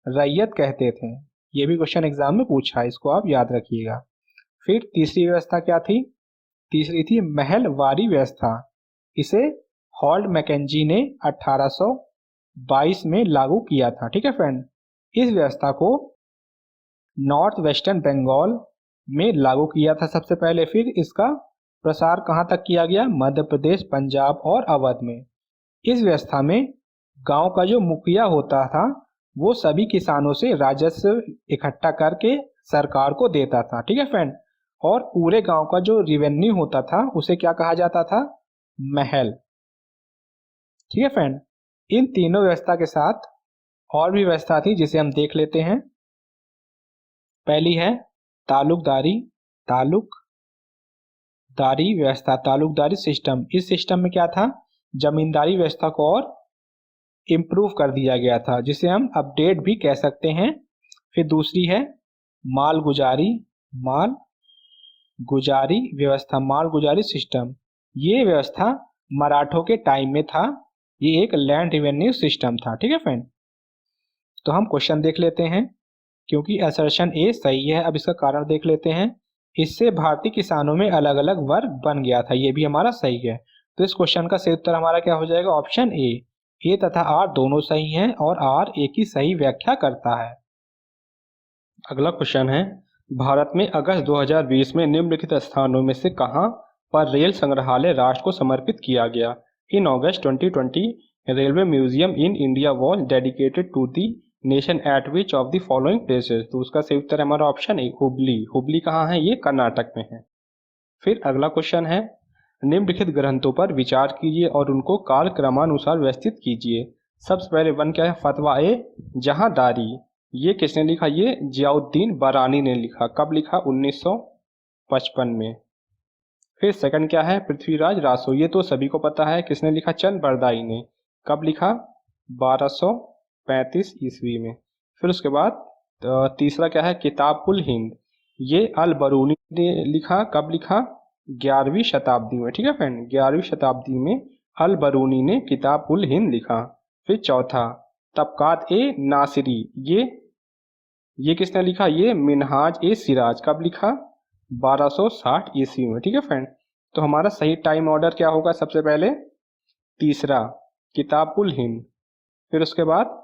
रैयत कहते थे। ये भी क्वेश्चन एग्जाम में पूछा है, इसको आप याद रखिएगा। फिर तीसरी व्यवस्था क्या थी? तीसरी थी महलवारी व्यवस्था। इसे हॉल्ट मैकेंजी ने 1822 में लागू किया था। ठीक है फ्रेंड। इस व्यवस्था को नॉर्थ वेस्टर्न बंगाल में लागू किया था सबसे पहले। फिर इसका प्रसार कहाँ तक किया गया? मध्य प्रदेश, पंजाब और अवध में। इस व्यवस्था में गांव का जो मुखिया होता था वो सभी किसानों से राजस्व इकट्ठा करके सरकार को देता था। ठीक है फ्रेंड। और पूरे गांव का जो रेवेन्यू होता था उसे क्या कहा जाता था? महल। ठीक है फ्रेंड। इन तीनों व्यवस्था के साथ और भी व्यवस्था थी जिसे हम देख लेते हैं। पहली है तालुकदारी व्यवस्था, तालुकदारी सिस्टम। इस सिस्टम में क्या था? जमींदारी व्यवस्था को और इम्प्रूव कर दिया गया था, जिसे हम अपडेट भी कह सकते हैं। फिर दूसरी है मालगुजारी व्यवस्था, मालगुजारी सिस्टम। ये व्यवस्था मराठों के टाइम में था। ये एक लैंड रेवेन्यू सिस्टम था। ठीक है फ्रेंड। तो हम क्वेश्चन देख लेते हैं, क्योंकि असर्शन ए सही है। अब इसका कारण देख लेते हैं। इससे भारतीय किसानों में अलग अलग वर्ग बन गया था, ये भी हमारा सही है। तो इस क्वेश्चन का सही उत्तर हमारा क्या हो जाएगा? ऑप्शन ए तथा आर दोनों सही हैं और आर ए की सही व्याख्या करता है। अगला क्वेश्चन है, भारत में अगस्त 2020 में निम्नलिखित स्थानों में से कहां पर रेल संग्रहालय राष्ट्र को समर्पित किया गया? In August 2020 railway museum in India was dedicated to the nation at which of the following places? तो उसका सही उत्तर है हमारा ऑप्शन ए, हुबली। हुबली कहाँ है? ये कर्नाटक में है। फिर अगला क्वेश्चन है, निम्नलिखित ग्रंथों पर विचार कीजिए और उनको काल क्रमानुसार व्यवस्थित कीजिए। सबसे पहले वन क्या है? फतवा ए जहांदारी। ये किसने लिखा? ये जियाउद्दीन बरानी ने लिखा। कब लिखा? 1955 में। फिर सेकंड क्या है? पृथ्वीराज रासो। ये तो सभी को पता है, किसने लिखा? चंद बरदाई ने। कब लिखा? 1235 ईस्वी में। फिर उसके बाद तीसरा क्या है, किताब उल हिंद, ये अल बरूनी ने लिखा, कब लिखा, 11वीं शताब्दी में। ठीक है फ्रेंड, 11वीं शताब्दी में अल बरूनी ने किताब उल हिंद लिखा। फिर चौथा, तबकात ए नासिरी, ये किसने लिखा, ये मिनहाज ए सिराज, कब लिखा, 1260 ईस्वी में। ठीक है फ्रेंड, तो हमारा सही टाइम ऑर्डर क्या होगा, सबसे पहले तीसरा किताब उल हिंद, फिर उसके बाद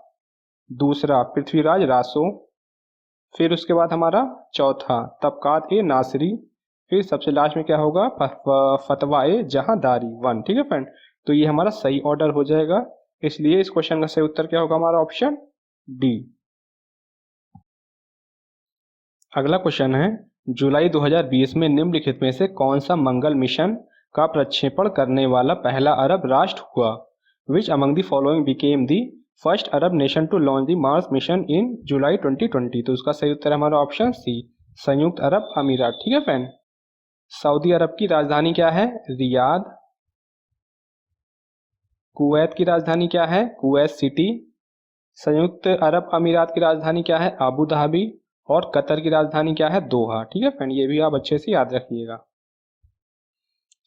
दूसरा पृथ्वीराज रासो, फिर उसके बाद हमारा चौथा तबकात ए नासिरी, फिर सबसे लास्ट में क्या होगा, फतवा ए जहांदारी 1। ठीक है फ्रेंड, तो ये हमारा सही ऑर्डर हो जाएगा, इसलिए इस क्वेश्चन का सही उत्तर क्या होगा हमारा, ऑप्शन डी। अगला क्वेश्चन है, जुलाई 2020 में निम्नलिखित में से कौन सा मंगल मिशन का प्रक्षेपण करने वाला पहला अरब राष्ट्र हुआ। Which among the following became the first Arab nation to launch the Mars mission in July 2020। तो उसका सही उत्तर हमारा ऑप्शन सी, संयुक्त अरब अमीरात। ठीक है फ्रेंड, सऊदी अरब की राजधानी क्या है, रियाद। कुवैत की राजधानी क्या है, कुवैत सिटी। संयुक्त अरब अमीरात की राजधानी क्या है, अबू धाबी। और कतर की राजधानी क्या है, दोहा। ठीक है फ्रेंड, ये भी आप अच्छे से याद रखिएगा।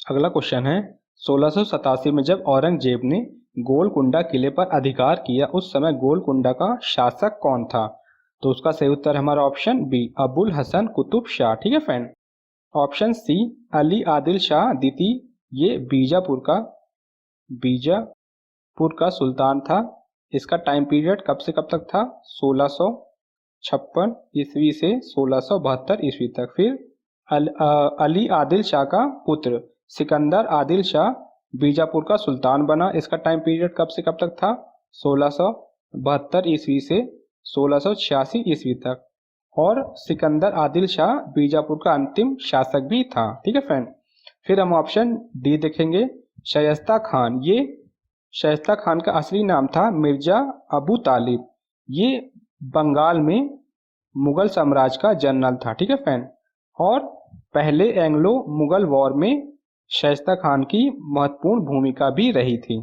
अगला क्वेश्चन है, 1687 में जब औरंगजेब ने गोलकुंडा किले पर अधिकार किया, उस समय गोलकुंडा का शासक कौन था। तो उसका सही उत्तर हमारा ऑप्शन बी, अबुल हसन कुतुब शाह। ठीक है friend, option C, Ali Adil Shah द्वितीय, ये बीजापुर का सुल्तान था। इसका टाइम पीरियड कब से कब तक था, 1656 ईस्वी से 1672 ईस्वी तक। फिर अली आदिल शाह का पुत्र सिकंदर आदिल शाह बीजापुर का सुल्तान बना। इसका टाइम पीरियड कब से कब तक था, 1672 ईस्वी से 1686 ईस्वी तक। और सिकंदर आदिल शाह बीजापुर का अंतिम शासक भी था। ठीक है फ्रेंड, फिर हम ऑप्शन डी देखेंगे, शायस्ता खान। ये शायस्ता खान का असली नाम था मिर्जा अबू तालिब। ये बंगाल में मुगल साम्राज्य का जनरल था। ठीक है फ्रेंड, और पहले एंग्लो मुगल वॉर में शायस्ता खान की महत्वपूर्ण भूमिका भी रही थी।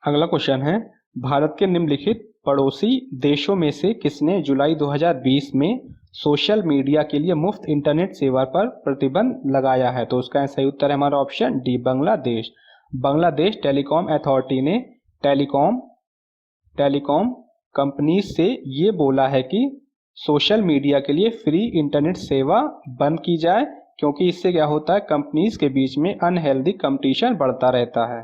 अगला क्वेश्चन है, भारत के निम्नलिखित पड़ोसी देशों में से किसने जुलाई 2020 में सोशल मीडिया के लिए मुफ्त इंटरनेट सेवा पर प्रतिबंध लगाया है। तो उसका सही उत्तर है हमारा option D, Bangladesh. Bangladesh telecom authority ने टेलीकॉम कंपनी से ये बोला है कि सोशल मीडिया के लिए फ्री इंटरनेट सेवा बंद की जाए, क्योंकि इससे क्या होता है, कंपनीज के बीच में अनहेल्दी कंपटीशन बढ़ता रहता है।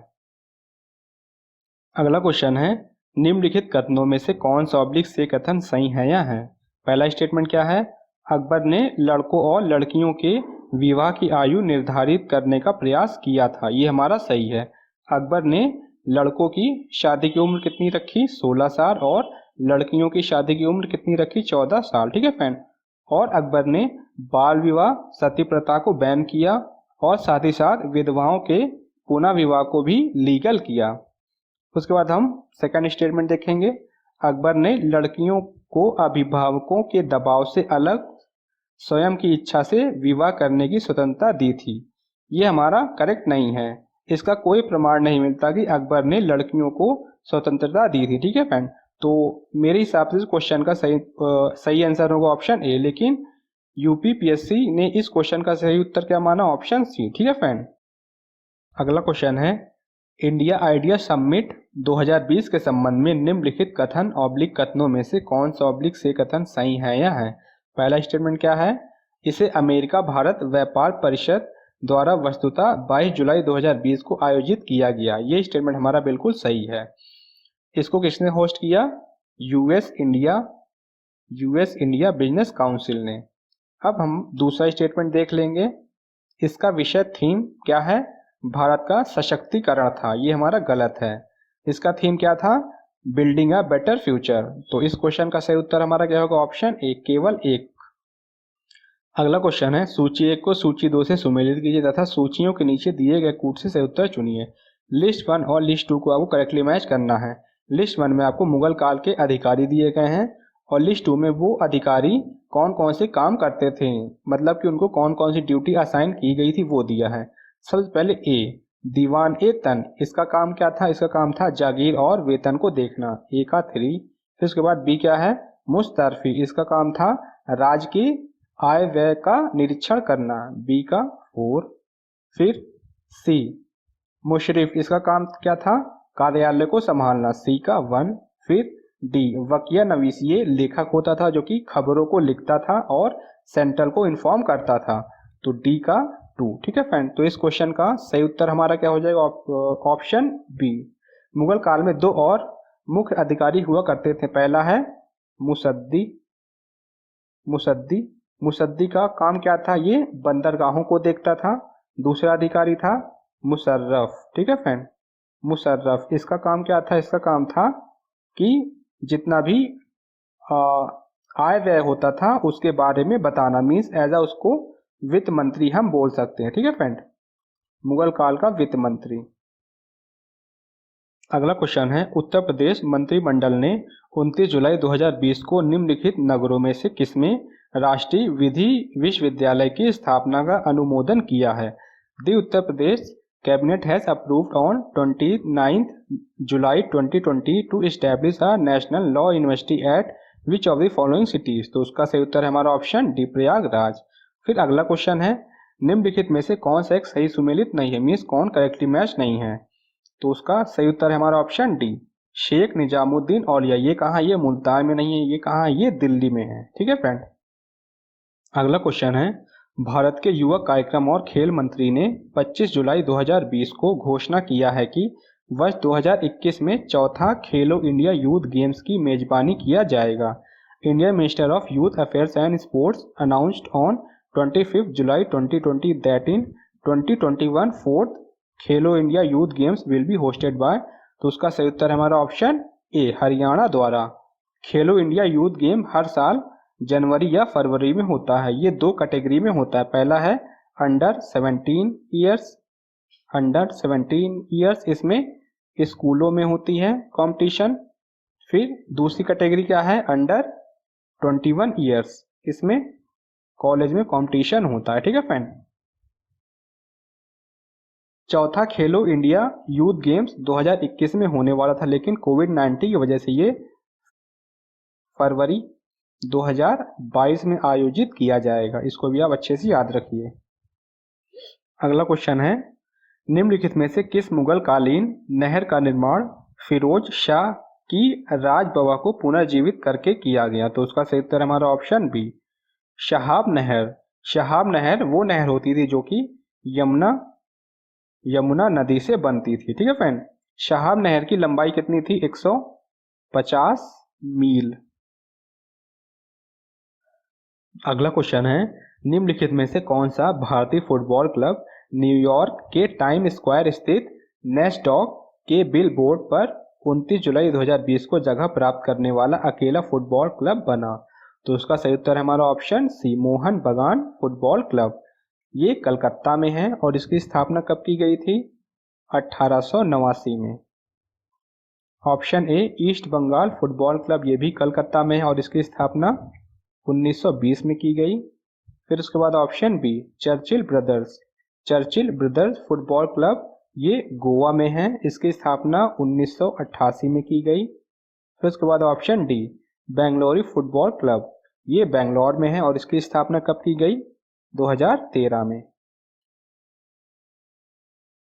अगला क्वेश्चन है, निम्नलिखित कथनों में से कौन सा ऑब्लिक से कथन सही है या है। पहला स्टेटमेंट क्या है, अकबर ने लड़कों और लड़कियों के विवाह की आयु निर्धारित करने का प्रयास किया था। ये हमारा सही है। अकबर ने लड़कों की शादी की उम्र कितनी रखी, 16 साल, और लड़कियों की शादी की उम्र कितनी रखी, 14 साल। ठीक है फ्रेंड, और अकबर ने बाल विवाह सती प्रथा को बैन किया, और साथ ही साथ विधवाओं के पुनः विवाह को भी लीगल किया। उसके बाद हम सेकंड स्टेटमेंट देखेंगे, अकबर ने लड़कियों को अभिभावकों के दबाव से अलग स्वयं की इच्छा से विवाह करने की स्वतंत्रता दी थी। ये हमारा करेक्ट नहीं है, इसका कोई प्रमाण नहीं मिलता कि अकबर ने लड़कियों को स्वतंत्रता दी थी। ठीक है फ्रेंड, तो मेरे हिसाब से क्वेश्चन का सही आंसर होगा ऑप्शन ए, लेकिन यूपीपीएससी ने इस क्वेश्चन का सही उत्तर क्या माना, ऑप्शन सी। ठीक है फ्रेंड, अगला क्वेश्चन है, इंडिया आइडिया समिट 2020 के संबंध में निम्नलिखित कथन ऑब्लिक कथनों में से कौन सा ऑब्लिक से कथन सही है या है। पहला स्टेटमेंट क्या है, इसे अमेरिका भारत व्यापार परिषद द्वारा वस्तुतः 22 जुलाई 2020 को आयोजित किया गया। ये स्टेटमेंट हमारा बिल्कुल सही है। इसको किसने होस्ट किया, यूएस इंडिया बिजनेस काउंसिल ने। अब हम दूसरा स्टेटमेंट देख लेंगे, इसका विषय थीम क्या है, भारत का सशक्तिकरण था। ये हमारा गलत है, इसका थीम क्या था, बिल्डिंग अ बेटर फ्यूचर। तो इस क्वेश्चन का सही उत्तर हमारा क्या होगा, ऑप्शन ए, केवल एक। अगला क्वेश्चन है, सूची 1 को सूची 2 से सुमेलित कीजिए तथा सूचियों के नीचे दिए गए कूट से सही उत्तर चुनिए। लिस्ट 1 और लिस्ट 2 को आपको करेक्टली मैच करना है। लिस्ट 1 में आपको मुगल काल के अधिकारी दिए गए हैं, और लिस्ट 2 में वो अधिकारी कौन कौन से काम करते थे, मतलब कि उनको कौन कौन सी ड्यूटी असाइन की गई थी, वो दिया है। सबसे पहले ए, दीवान ए तन, इसका काम क्या था, इसका काम था जागीर और वेतन को देखना, ए का 3। फिर उसके बाद बी क्या है, मुस्तरफी, इसका काम था राज्य की आय व्यय का निरीक्षण करना, बी का 4। फिर सी मुशरिफ, इसका काम क्या था, कार्यालय को संभालना, सी का 1। फिर डी वकीय नवीस, ये लेखक होता था जो कि खबरों को लिखता था और सेंट्रल को इन्फॉर्म करता था, तो डी का 2। ठीक है फ्रेंड, तो इस क्वेश्चन का सही उत्तर हमारा क्या हो जाएगा, ऑप्शन बी। मुगल काल में 2 और मुख्य अधिकारी हुआ करते थे, पहला है मुसद्दी। मुसद्दी का काम क्या था, ये बंदरगाहों को देखता था। दूसरा अधिकारी था मुशर्रफ। ठीक है फ्रेंड, मुशर्रफ, इसका काम क्या था, इसका काम था कि जितना भी आय व्यय होता था उसके बारे में बताना, मीन्स एज उसको वित्त मंत्री हम बोल सकते हैं। ठीक है फ्रेंड, मुगल काल का वित्त मंत्री। अगला क्वेश्चन है, उत्तर प्रदेश मंत्रिमंडल ने 29 जुलाई 2020 को निम्नलिखित नगरों में से किसमें राष्ट्रीय विधि विश्वविद्यालय की स्थापना का अनुमोदन किया है। The Uttar Pradesh cabinet has approved on 29th July 2020 to establish a national law university at which of the following cities. तो उसका सही उत्तर है हमारा ऑप्शन डी, प्रयागराज। फिर अगला क्वेश्चन है, निम्नलिखित में से कौन सा एक सही सुमेलित नहीं है, मीन्स कौन करेक्टली मैच नहीं है। तो उसका सही उत्तर है हमारा ऑप्शन डी, शेख निजामुद्दीन औलिया। ये कहाँ, ये मुल्तान में नहीं है, ये कहाँ है, ये दिल्ली में है। ठीक है फ्रेंड, अगला क्वेश्चन है, भारत के युवा कार्यक्रम और खेल मंत्री ने 25 जुलाई 2020 को घोषणा किया है कि वर्ष 2021 में चौथा खेलो इंडिया यूथ गेम्स की मेजबानी किया जाएगा। Indian minister of youth affairs and sports announced on 25 July 2020 that in 2021 fourth Khelo India youth games will be hosted by. तो उसका सही उत्तर है हमारा ऑप्शन ए, हरियाणा द्वारा। खेलो इंडिया यूथ गेम हर साल जनवरी या फरवरी में होता है। ये 2 कैटेगरी में होता है, पहला है अंडर 17 ईयर्स, इसमें स्कूलों में होती है कंपटीशन। फिर दूसरी कैटेगरी क्या है, अंडर 21 ईयर्स, इसमें कॉलेज में कंपटीशन होता है। ठीक है फ्रेंड, चौथा खेलो इंडिया यूथ गेम्स 2021 में होने वाला था, लेकिन कोविड-19 की वजह से ये फरवरी 2022 में आयोजित किया जाएगा। इसको भी आप अच्छे से याद रखिए। अगला क्वेश्चन है, निम्नलिखित में से किस मुगल कालीन नहर का निर्माण फिरोज शाह की राजबवा को पुनर्जीवित करके किया गया। तो उसका सही उत्तर हमारा ऑप्शन बी, शहाब नहर। शहाब नहर वो नहर होती थी जो कि यमुना नदी से बनती थी। ठीक है फ्रेंड, शहाब नहर की लंबाई कितनी थी, 150 मील। अगला क्वेश्चन है, निम्नलिखित में से कौन सा भारतीय फुटबॉल क्लब न्यूयॉर्क के टाइम स्क्वायर स्थित नेस्डॉक के बिल बोर्ड पर 29 जुलाई 2020 को जगह प्राप्त करने वाला अकेला फुटबॉल क्लब बना। तो उसका सही उत्तर है हमारा ऑप्शन सी, मोहन बगान फुटबॉल क्लब। ये कलकत्ता में है और इसकी स्थापना कब की गई थी, 1889 में। Option A, east Bengal football club, ये भी कलकत्ता में है और इसकी स्थापना 1920 में की गई। फिर उसके बाद option B, Churchill brothers football club, ये गोवा में है, इसकी स्थापना 1988 में की गई। फिर उसके बाद option D, Bangalori football club, ये बेंगलोर में है और इसकी स्थापना कब की गई, 2013 में।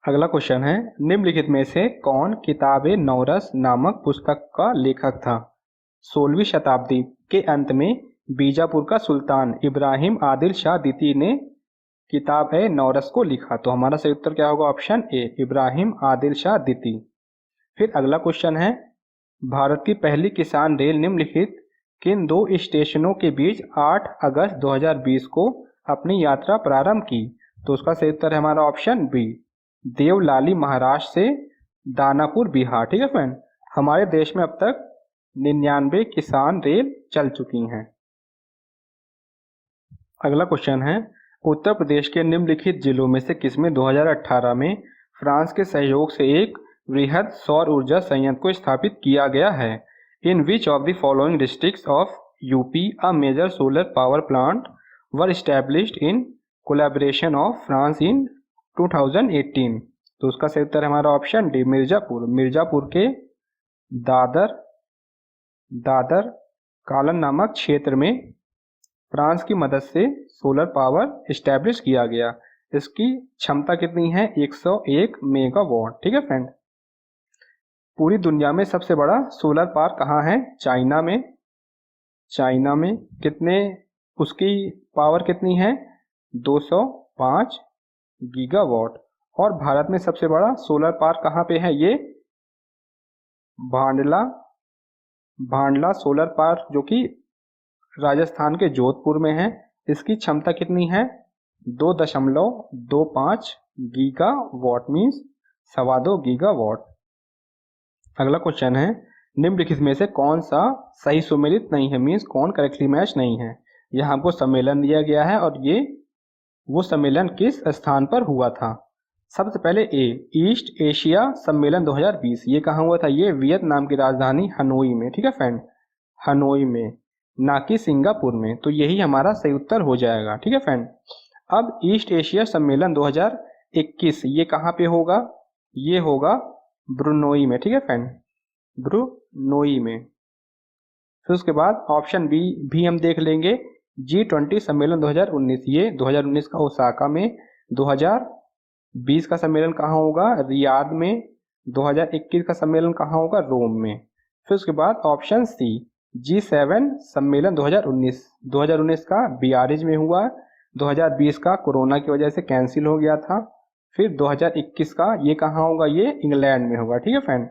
अगला क्वेश्चन है, निम्नलिखित में से कौन किताबे नौरस नामक पुस्तक का लेखक था। 16वीं शताब्दी के अंत में बीजापुर का सुल्तान इब्राहिम आदिल शाह द्वितीय ने किताब ए नौरस को लिखा। तो हमारा सही उत्तर क्या होगा, ऑप्शन ए, इब्राहिम आदिल शाह द्वितीय। फिर अगला क्वेश्चन है, भारत की पहली किसान रेल निम्नलिखित किन 2 स्टेशनों के बीच 8 अगस्त 2020 को अपनी यात्रा प्रारंभ की। तो उसका सही उत्तर है हमारा ऑप्शन बी, देवलाली महाराष्ट्र से दानापुर बिहार। ठीक है फ्रेंड, हमारे देश में अब तक 99 किसान रेल चल चुकी हैं। अगला क्वेश्चन है, उत्तर प्रदेश के निम्नलिखित जिलों में से किसमें 2018 में फ्रांस के सहयोग से एक वृहद सौर ऊर्जा संयंत्र को स्थापित किया गया है। In which of the following districts of UP a major solar power plant were established in collaboration of France in 2018। तो उसका सही उत्तर हमारा ऑप्शन डी, मिर्जापुर के दादर दादर कालन नामक क्षेत्र में फ्रांस की मदद से सोलर पावर इस्टेब्लिश किया गया। इसकी क्षमता कितनी है? 101 मेगावाट। ठीक है फ्रेंड। पूरी दुनिया में सबसे बड़ा सोलर पार्क कहाँ है? चाइना में। चाइना में कितने, उसकी पावर कितनी है? 205 गीगावाट। और भारत में सबसे बड़ा सोलर पार्क कहाँ पे है? ये भांडला सोलर पार्क, जो कि राजस्थान के जोधपुर में है। इसकी क्षमता कितनी है? 2.25 गीगावाट, मीन्स 2.25 गीगावाट। अगला क्वेश्चन है, निम्नलिखित में से कौन सा सही सुमेलित नहीं है, मीन्स कौन करेक्टली मैच नहीं है। यहाँ हमको सम्मेलन दिया गया है और ये वो सम्मेलन किस स्थान पर हुआ था। सबसे पहले ए, ईस्ट एशिया सम्मेलन 2020। ये कहाँ हुआ था? ये वियतनाम की राजधानी हनोई में। ठीक है फ्रेंड, हनोई में, ना कि सिंगापुर में। तो यही हमारा सही उत्तर हो जाएगा। ठीक है फ्रेंड। अब ईस्ट एशिया सम्मेलन 2021 ये कहाँ पे होगा? ये होगा ब्रुनोई में। ठीक है फ्रेंड, ब्रुनोई में। फिर उसके बाद ऑप्शन बी भी हम देख लेंगे, G20 सम्मेलन 2019। ये 2019 का ओसाका में, 2020 का सम्मेलन कहाँ होगा? रियाद में। 2021 का सम्मेलन कहाँ होगा? रोम में। फिर उसके बाद ऑप्शन सी, G7 सम्मेलन 2019 का बियारिज में हुआ। 2020 का कोरोना की वजह से कैंसिल हो गया था। फिर 2021 का ये कहाँ होगा? ये इंग्लैंड में होगा। ठीक है फ्रेंड।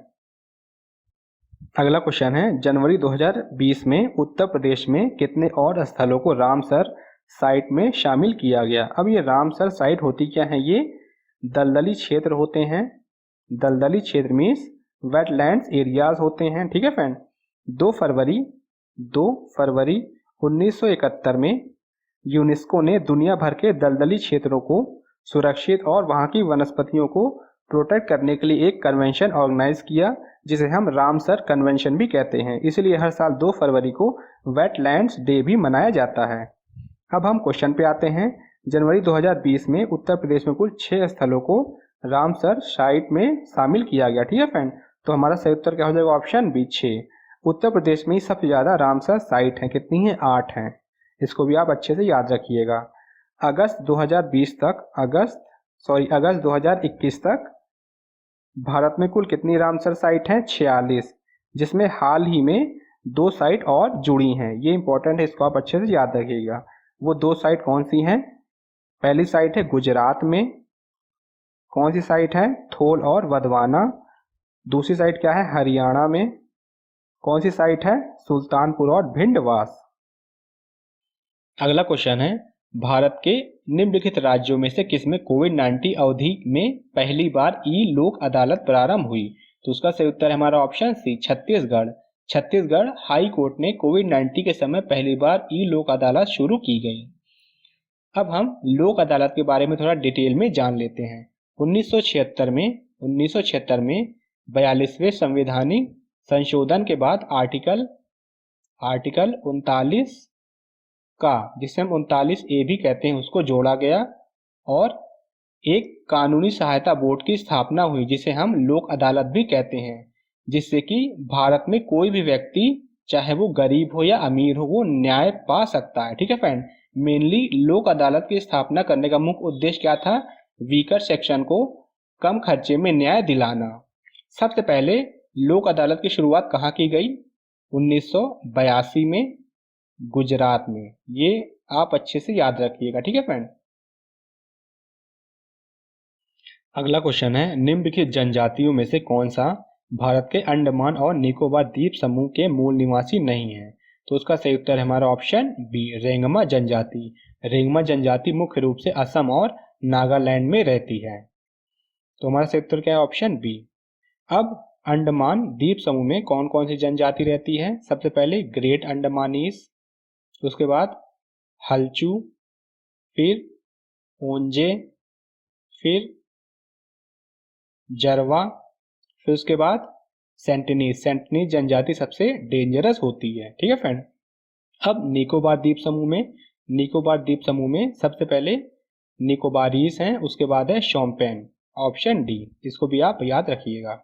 अगला क्वेश्चन है, जनवरी 2020 में उत्तर प्रदेश में कितने और स्थलों को रामसर साइट में शामिल किया गया। अब ये रामसर साइट होती क्या है? ये दलदली क्षेत्र होते हैं। दलदली क्षेत्र मीन्स वेटलैंड्स एरियाज होते हैं। ठीक है फ्रेंड। 2 फरवरी 1971 में यूनेस्को ने दुनिया भर के दलदली क्षेत्रों को सुरक्षित और वहाँ की वनस्पतियों को प्रोटेक्ट करने के लिए एक कन्वेंशन ऑर्गेनाइज किया, जिसे हम रामसर कन्वेंशन भी कहते हैं। इसलिए हर साल 2 फरवरी को वेटलैंड्स डे भी मनाया जाता है। अब हम क्वेश्चन पे आते हैं। जनवरी 2020 में उत्तर प्रदेश में कुल 6 स्थलों को रामसर साइट में शामिल किया गया। ठीक है फ्रेंड। तो हमारा सही उत्तर क्या हो जाएगा? Option B 6। उत्तर प्रदेश में ही सबसे ज़्यादा रामसर साइट हैं। कितनी हैं? 8 हैं। इसको भी आप अच्छे से याद रखिएगा। अगस्त 2021 तक भारत में कुल कितनी रामसर साइट हैं? 46, जिसमें हाल ही में 2 साइट और जुड़ी हैं। ये इंपॉर्टेंट है, इसको आप अच्छे से याद रखिएगा। वो 2 साइट कौन सी हैं? पहली साइट है गुजरात में। कौन सी साइट है? थोल और वधवाना। दूसरी साइट क्या है? हरियाणा में। कौन सी साइट है? सुल्तानपुर और भिंडवास। अगला क्वेश्चन है, भारत के निम्नलिखित राज्यों में से किसमें कोविड-19 अवधि में पहली बार ई लोक अदालत प्रारंभ हुई। तो उसका सही उत्तर है हमारा option C, Chhattisgarh. Chhattisgarh high court ने कोविड-19 के समय पहली बार ई लोक अदालत शुरू की गई। अब हम लोक अदालत के बारे में थोड़ा डिटेल में जान लेते हैं। 1976 में 42वें संवैधानिक संशोधन के बाद आर्टिकल 39 का, जिसे हम 39A भी कहते हैं, उसको जोड़ा गया और एक कानूनी सहायता बोर्ड की स्थापना हुई, जिसे हम लोक अदालत भी कहते हैं, जिससे कि भारत में कोई भी व्यक्ति, चाहे वो गरीब हो या अमीर हो, वो न्याय पा सकता है। ठीक है फ्रेंड। मेनली लोक अदालत की स्थापना करने का मुख्य उद्देश्य क्या था? वीकर सेक्शन को कम खर्चे में न्याय दिलाना। सबसे पहले लोक अदालत की शुरुआत कहाँ की गई? 1982 में गुजरात में। ये आप अच्छे से याद रखिएगा। ठीक है फ्रेंड। अगला क्वेश्चन है, निम्नलिखित जनजातियों में से कौन सा भारत के अंडमान और निकोबार द्वीप समूह के मूल निवासी नहीं है। तो उसका सही उत्तर है हमारा ऑप्शन बी, रेंगमा जनजाति। रेंगमा जनजाति मुख्य रूप से असम और नागालैंड में रहती है। तो हमारा सही उत्तर क्या है? Option B. अब अंडमान द्वीप समूह में कौन कौन सी जनजाति रहती है? सबसे पहले ग्रेट अंडमानीज, उसके बाद हल्चू, फिर ओंजे, फिर जरवा, फिर उसके बाद सेंटनीज जनजाति सबसे डेंजरस होती है। ठीक है फ्रेंड। अब निकोबार द्वीप समूह में सबसे पहले निकोबारीज हैं, उसके बाद है शोम्पेन। ऑप्शन डी, इसको भी आप याद रखिएगा।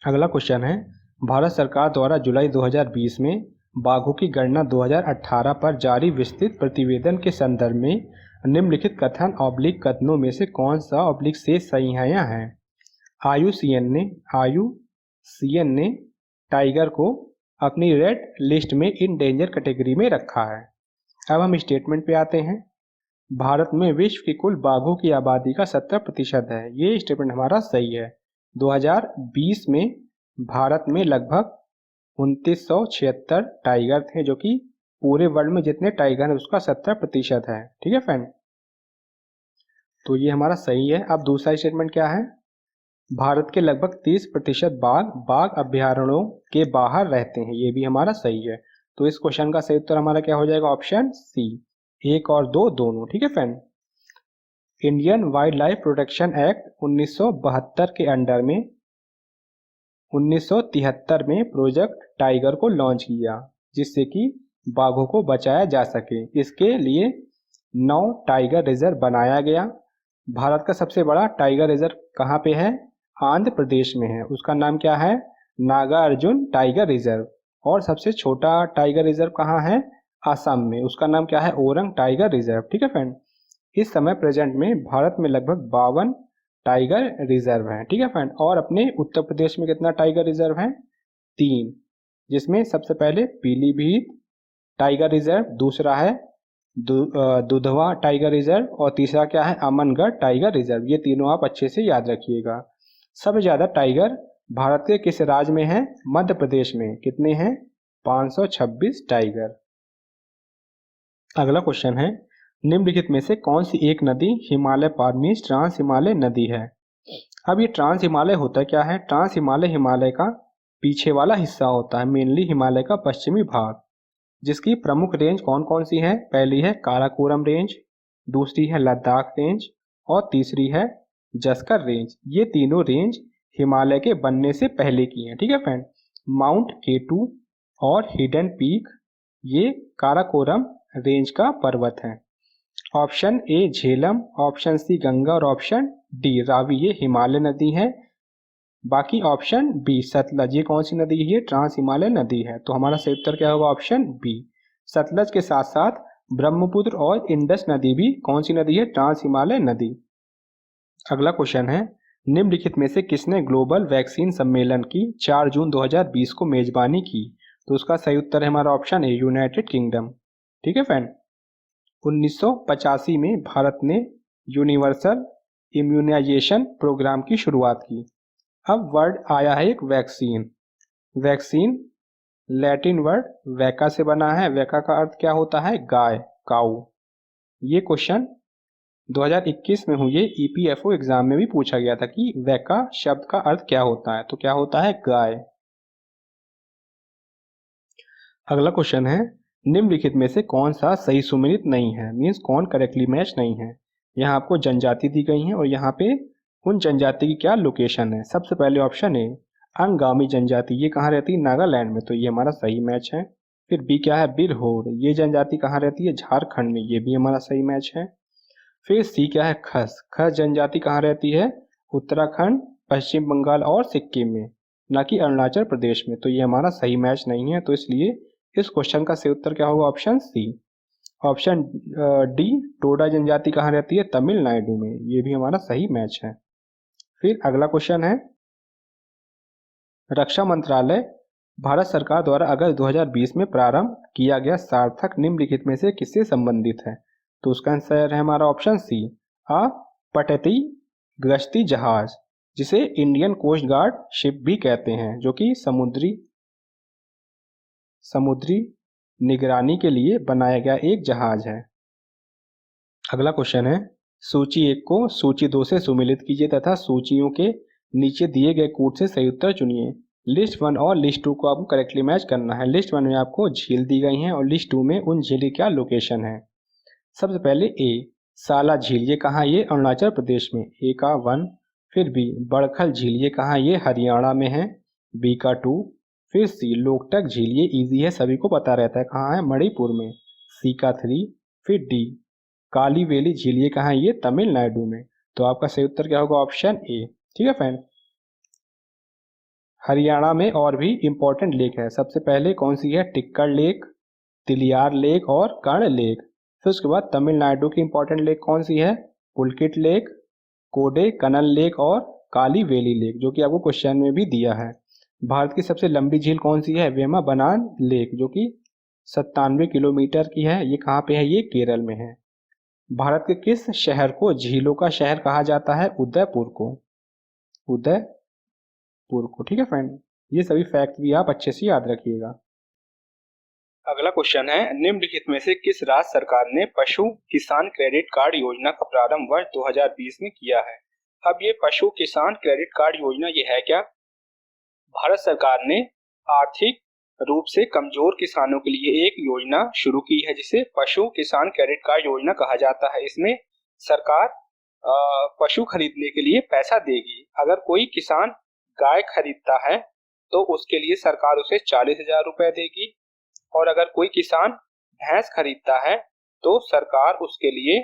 अगला क्वेश्चन है, भारत सरकार द्वारा जुलाई 2020 में बाघों की गणना 2018 पर जारी विस्तृत प्रतिवेदन के संदर्भ में निम्नलिखित कथन ऑब्लिक कथनों में से कौन सा ऑब्लिक से सही है या है। आईयूसीएन ने टाइगर को अपनी रेड लिस्ट में इन डेंजर कैटेगरी में रखा है। अब हम स्टेटमेंट पे आते हैं। भारत में विश्व की कुल बाघों की आबादी का 70% है। ये स्टेटमेंट हमारा सही है। 2020 में भारत में लगभग 2976 टाइगर थे, जो कि पूरे वर्ल्ड में जितने टाइगर हैं उसका 70% है। ठीक है फ्रेंड, तो ये हमारा सही है। अब दूसरा स्टेटमेंट क्या है, भारत के लगभग 30% बाघ अभ्यारण्यों के बाहर रहते हैं। ये भी हमारा सही है। तो इस क्वेश्चन का सही उत्तर हमारा क्या हो जाएगा, ऑप्शन सी, 1 और 2 दोनों। ठीक है friend, Indian wild life protection act 1972 के अंडर में 1973 में प्रोजेक्ट टाइगर को लॉन्च किया, जिससे कि बाघों को बचाया जा सके। इसके लिए 9 टाइगर रिजर्व बनाया गया। भारत का सबसे बड़ा टाइगर रिजर्व कहाँ पे है, आंध्र प्रदेश में है। उसका नाम क्या है, नागार्जुन टाइगर रिजर्व। और सबसे छोटा टाइगर रिजर्व कहाँ है, असम में। उसका नाम क्या है, ओरंग टाइगर रिजर्व। ठीक है फ्रेंड, इस समय प्रेजेंट में भारत में लगभग 52 टाइगर रिजर्व हैं। ठीक है फ्रेंड, और अपने उत्तर प्रदेश में कितना टाइगर रिजर्व है, 3, जिसमें सबसे पहले पीलीभीत टाइगर रिजर्व, दूसरा है दुधवा टाइगर रिजर्व, और तीसरा क्या है, अमनगढ़ टाइगर रिजर्व। ये तीनों आप अच्छे से याद रखिएगा। सबसे ज्यादा टाइगर भारत के किस राज्य में है, मध्य प्रदेश में। कितने हैं, 526 टाइगर। अगला क्वेश्चन है, निम्नलिखित में से कौन सी एक नदी हिमालय पार मीन्स ट्रांस हिमालय नदी है। अब ये ट्रांस हिमालय होता क्या है, ट्रांस हिमालय हिमालय का पीछे वाला हिस्सा होता है, मेनली हिमालय का पश्चिमी भाग, जिसकी प्रमुख रेंज कौन कौन सी है। पहली है काराकोरम रेंज, दूसरी है लद्दाख रेंज, और तीसरी है जस्कर रेंज। ये तीनों रेंज हिमालय के बनने से पहले की हैं। ठीक है फ्रेंड, माउंट केटू और हिडन पीक ये काराकोरम रेंज का पर्वत है। Option A Jhelum, option C Ganga, और ऑप्शन डी रावी ये हिमालय नदी है। बाकी ऑप्शन बी सतलज, ये कौन सी नदी है, ये ट्रांस हिमालय नदी है। तो हमारा सही उत्तर क्या होगा, ऑप्शन बी। सतलज के साथ साथ ब्रह्मपुत्र और इंडस नदी भी कौन सी नदी है, ट्रांस हिमालय नदी। अगला क्वेश्चन है, निम्नलिखित में से किसने ग्लोबल वैक्सीन सम्मेलन की 4 जून 2020 को मेजबानी की। तो उसका सही उत्तर है हमारा ऑप्शन ए, यूनाइटेड किंगडम। ठीक है फ्रेंड, 1985 में भारत ने यूनिवर्सल इम्यूनाइजेशन प्रोग्राम की शुरुआत की। अब वर्ड आया है एक वैक्सीन। वैक्सीन लैटिन वर्ड वैका से बना है। वैका का अर्थ क्या होता है, गाय, काऊ। ये क्वेश्चन 2021 में हुए ईपीएफओ एग्जाम में भी पूछा गया था कि वैका शब्द का अर्थ क्या होता है। तो क्या होता है, गाय। अगला क्वेश्चन है, निम्नलिखित में से कौन सा सही सुमेलित नहीं है, मीन्स कौन करेक्टली मैच नहीं है। यहाँ आपको जनजाति दी गई है और यहाँ पे उन जनजाति की क्या लोकेशन है। सबसे पहले ऑप्शन ए अंगामी जनजाति, ये कहाँ रहती है, नागालैंड में। तो ये हमारा सही मैच है। फिर बी क्या है, बिरहोर, ये जनजाति कहाँ रहती है, झारखंड में। ये भी हमारा सही मैच है। फिर सी क्या है, खस, खस जनजाति कहाँ रहती है, उत्तराखंड, पश्चिम बंगाल और सिक्किम में, ना कि अरुणाचल प्रदेश में। तो ये हमारा सही मैच नहीं है। तो इसलिए इस क्वेश्चन का सही उत्तर क्या होगा, option C. Option D Toda जनजाति कहाँ रहती है, तमिलनाडु में। ये भी हमारा सही मैच है। फिर अगला क्वेश्चन है, रक्षा मंत्रालय भारत सरकार द्वारा अगस्त 2020 में प्रारंभ किया गया सार्थक निम्नलिखित में से किससे संबंधित है। तो उसका आंसर है हमारा ऑप्शन सी, अ पटती गश्ती जहाज, जिसे इंडियन कोस्ट गार्ड शिप भी कहते हैं, जो कि समुद्री निगरानी के लिए बनाया गया एक जहाज है। अगला क्वेश्चन है, सूची 1 को सूची 2 से सुमेलित कीजिए तथा सूचियों के नीचे दिए गए कूट से सही उत्तर चुनिए। लिस्ट 1 और लिस्ट 2 को आपको करेक्टली मैच करना है। लिस्ट 1 में आपको झील दी गई है और लिस्ट 2 में उन झील की क्या लोकेशन है। सबसे पहले ए साला झील, ये कहाँ, ये अरुणाचल प्रदेश में, ए का 1। फिर बी बड़खल झील, ये कहाँ, ये हरियाणा में है, बी का 2। फिर सी लोकटक झील, ये इजी है, सभी को पता रहता है, कहाँ है, मणिपुर में, सी का 3। फिर डी कालीवेली झील, ये कहाँ है, ये तमिलनाडु में। तो आपका सही उत्तर क्या होगा, ऑप्शन ए। ठीक है फ्रेंड, हरियाणा में और भी इम्पोर्टेंट लेक है। सबसे पहले कौन सी है? टिक्कर लेक, तिलियार लेक और कर्ण लेक। फिर उसके बाद तमिलनाडु की इम्पोर्टेंट लेक कौन सी है? पुलकिट लेक, कोडे कनल लेक और काली वेली लेक, जो कि आपको क्वेश्चन में भी दिया है। भारत की सबसे लंबी झील कौन सी है? वेमा बनान लेक, जो कि 97 किलोमीटर की है। ये कहाँ पे है? ये केरल में है। भारत के किस शहर को झीलों का शहर कहा जाता है? उदयपुर को, उदयपुर को। ठीक है फ्रेंड, ये सभी फैक्ट भी आप अच्छे से याद रखिएगा। अगला क्वेश्चन है, निम्नलिखित में से किस राज्य सरकार ने पशु किसान क्रेडिट कार्ड योजना का प्रारंभ वर्ष 2020 में किया है? अब ये पशु किसान क्रेडिट कार्ड योजना ये है क्या? भारत सरकार ने आर्थिक रूप से कमजोर किसानों के लिए एक योजना शुरू की है जिसे पशु किसान क्रेडिट कार्ड योजना कहा जाता है। इसमें सरकार पशु खरीदने के लिए पैसा देगी। अगर कोई किसान गाय खरीदता है तो उसके लिए सरकार उसे 40,000 रुपए देगी, और अगर कोई किसान भैंस खरीदता है तो सरकार उसके लिए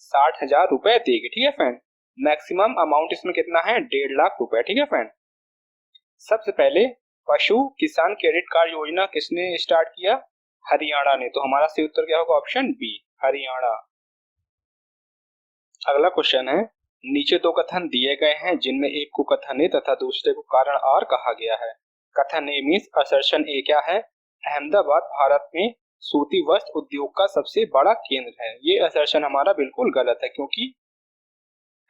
60,000 रुपए देगी। ठीक है फ्रेंड, मैक्सिमम अमाउंट इसमें कितना है? 1.5 लाख रुपए। ठीक है फ्रेंड, सबसे पहले पशु किसान क्रेडिट कार्ड योजना किसने स्टार्ट किया? हरियाणा ने। तो हमारा सही उत्तर क्या होगा? Option B, Haryana. अगला क्वेश्चन है, नीचे दो कथन दिए गए हैं जिनमें एक को कथन ए तथा दूसरे को कारण आर कहा गया है। कथन ए मीन्स असर्शन ए क्या है? अहमदाबाद भारत में सूती वस्त्र उद्योग का सबसे बड़ा केंद्र है। ये असर्शन हमारा बिल्कुल गलत है, क्योंकि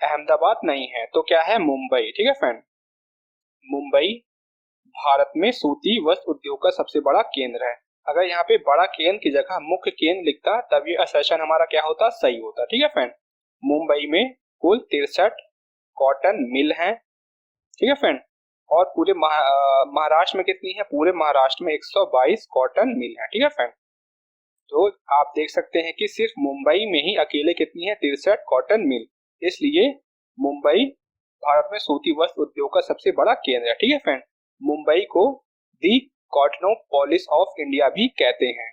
अहमदाबाद नहीं है तो क्या है? मुंबई। ठीक है फ्रेंड, मुंबई भारत में सूती वस्त्र उद्योग का सबसे बड़ा केंद्र है। अगर यहाँ पे बड़ा केंद्र की जगह मुख्य केंद्र लिखता तब ये असर्शन हमारा क्या होता? सही होता। ठीक है फ्रेंड, मुंबई में कुल 63 कॉटन मिल हैं। ठीक है फ्रेंड, और पूरे महाराष्ट्र में कितनी है? पूरे महाराष्ट्र में 122 कॉटन मिल है। ठीक है फ्रेंड, तो आप देख सकते हैं कि सिर्फ मुंबई में ही अकेले कितनी है? 63 कॉटन मिल। इसलिए मुंबई भारत में सूती वस्त्र उद्योग का सबसे बड़ा केंद्र है। ठीक है फ्रेंड, मुंबई को दी कॉटनोपोलिस ऑफ इंडिया भी कहते हैं।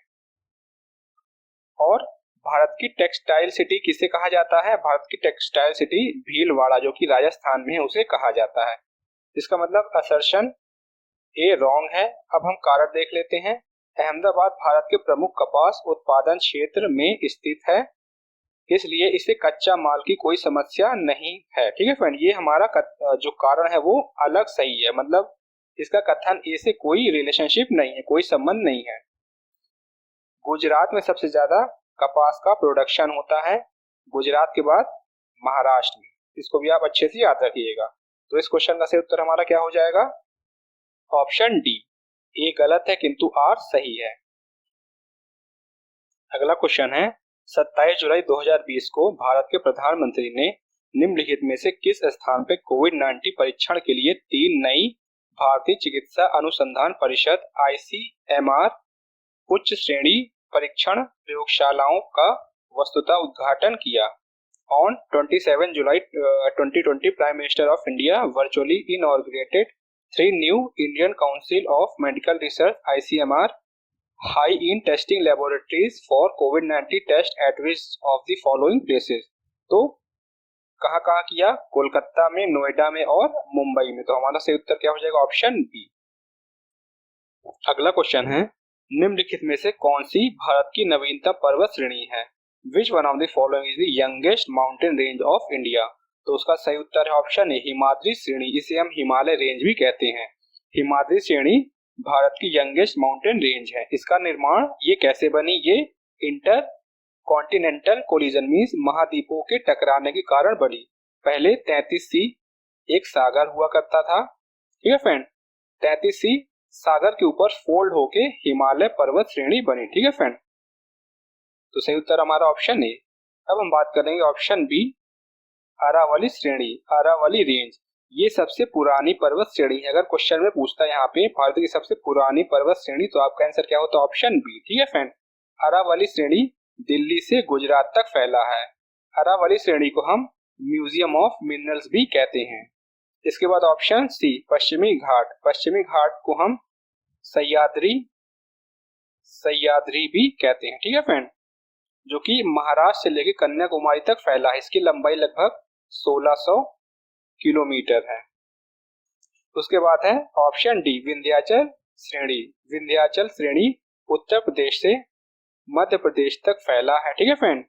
और भारत की टेक्सटाइल सिटी किसे कहा जाता है? भारत की टेक्सटाइल सिटी भीलवाड़ा, जो कि राजस्थान में है, उसे कहा जाता है। इसका मतलब असर्शन ए रॉन्ग है। अब हम कारण देख लेते हैं। अहमदाबाद भारत के प्रमुख कपास उत्पादन क्षेत्र में स्थित है, इसलिए इसे कच्चा माल की कोई समस्या नहीं है। ठीक है फ्रेंड, ये हमारा जो कारण है वो अलग सही है, मतलब इसका कथन ए से कोई रिलेशनशिप नहीं है, कोई संबंध नहीं है। गुजरात में सबसे ज्यादा कपास का प्रोडक्शन होता है, गुजरात के बाद महाराष्ट्र में। इसको भी आप अच्छे से याद रखिएगा। तो इस क्वेश्चन का सही उत्तर हमारा क्या हो जाएगा? Option D. ए गलत है किंतु आर सही है। अगला क्वेश्चन है, 27 जुलाई 2020 को भारत के प्रधानमंत्री ने निम्नलिखित में से किस स्थान पर कोविड-19 परीक्षण के लिए 3 नई भारतीय चिकित्सा अनुसंधान परिषद ICMR उच्च श्रेणी परीक्षण प्रयोगशालाओं का वस्तुतः उद्घाटन किया? On 27 July 2020 prime minister of India virtually inaugurated 3 new Indian council of medical research ICMR high in testing laboratories for covid test at which of the following places. तो कहाँ कहाँ किया? कोलकाता में, नोएडा में और मुंबई में। तो हमारा सही उत्तर क्या हो जाएगा? Option B. अगला क्वेश्चन है, निम्नलिखित में से कौन सी भारत की नवीनतम पर्वत श्रेणी है? Which one of the following is the youngest mountain range of India? तो उसका सही उत्तर है ऑप्शन ए, हिमाद्री श्रेणी। इसे हम हिमालय रेंज भी कहते हैं। हिमाद्री श्रेणी भारत की यंगेस्ट माउंटेन रेंज है। इसका निर्माण ये कैसे बनी? ये इंटर कॉन्टिनेंटल कोलिजन मींस महाद्वीपों के टकराने के कारण बनी। पहले 33C एक सागर हुआ करता था। ठीक है फ्रेंड, 33C सागर के ऊपर फोल्ड होके हिमालय पर्वत श्रेणी बनी। ठीक है फ्रेंड, तो सही उत्तर हमारा ऑप्शन ए। अब हम बात करेंगे ऑप्शन बी, अरावली श्रेणी, अरावली रेंज। ये सबसे पुरानी पर्वत श्रेणी है। अगर क्वेश्चन में पूछता है यहाँ पे भारत की सबसे पुरानी पर्वत श्रेणी, तो आपका आंसर क्या होता है? Option B. ठीक है फ्रेंड, अरावली श्रेणी दिल्ली से गुजरात तक फैला है। अरावली श्रेणी को हम म्यूजियम ऑफ मिनरल्स भी कहते हैं। इसके बाद ऑप्शन सी, पश्चिमी घाट। पश्चिमी घाट को हम सह्याद्री भी कहते हैं। ठीक है फ्रेंड, जो कि महाराष्ट्र से लेकर कन्याकुमारी तक फैला है। इसकी लंबाई लगभग 1600 किलोमीटर है। उसके बाद है ऑप्शन डी विंध्याचल श्रेणी। विंध्याचल श्रेणी उत्तर प्रदेश से मध्य प्रदेश तक फैला है। ठीक है फ्रेंड,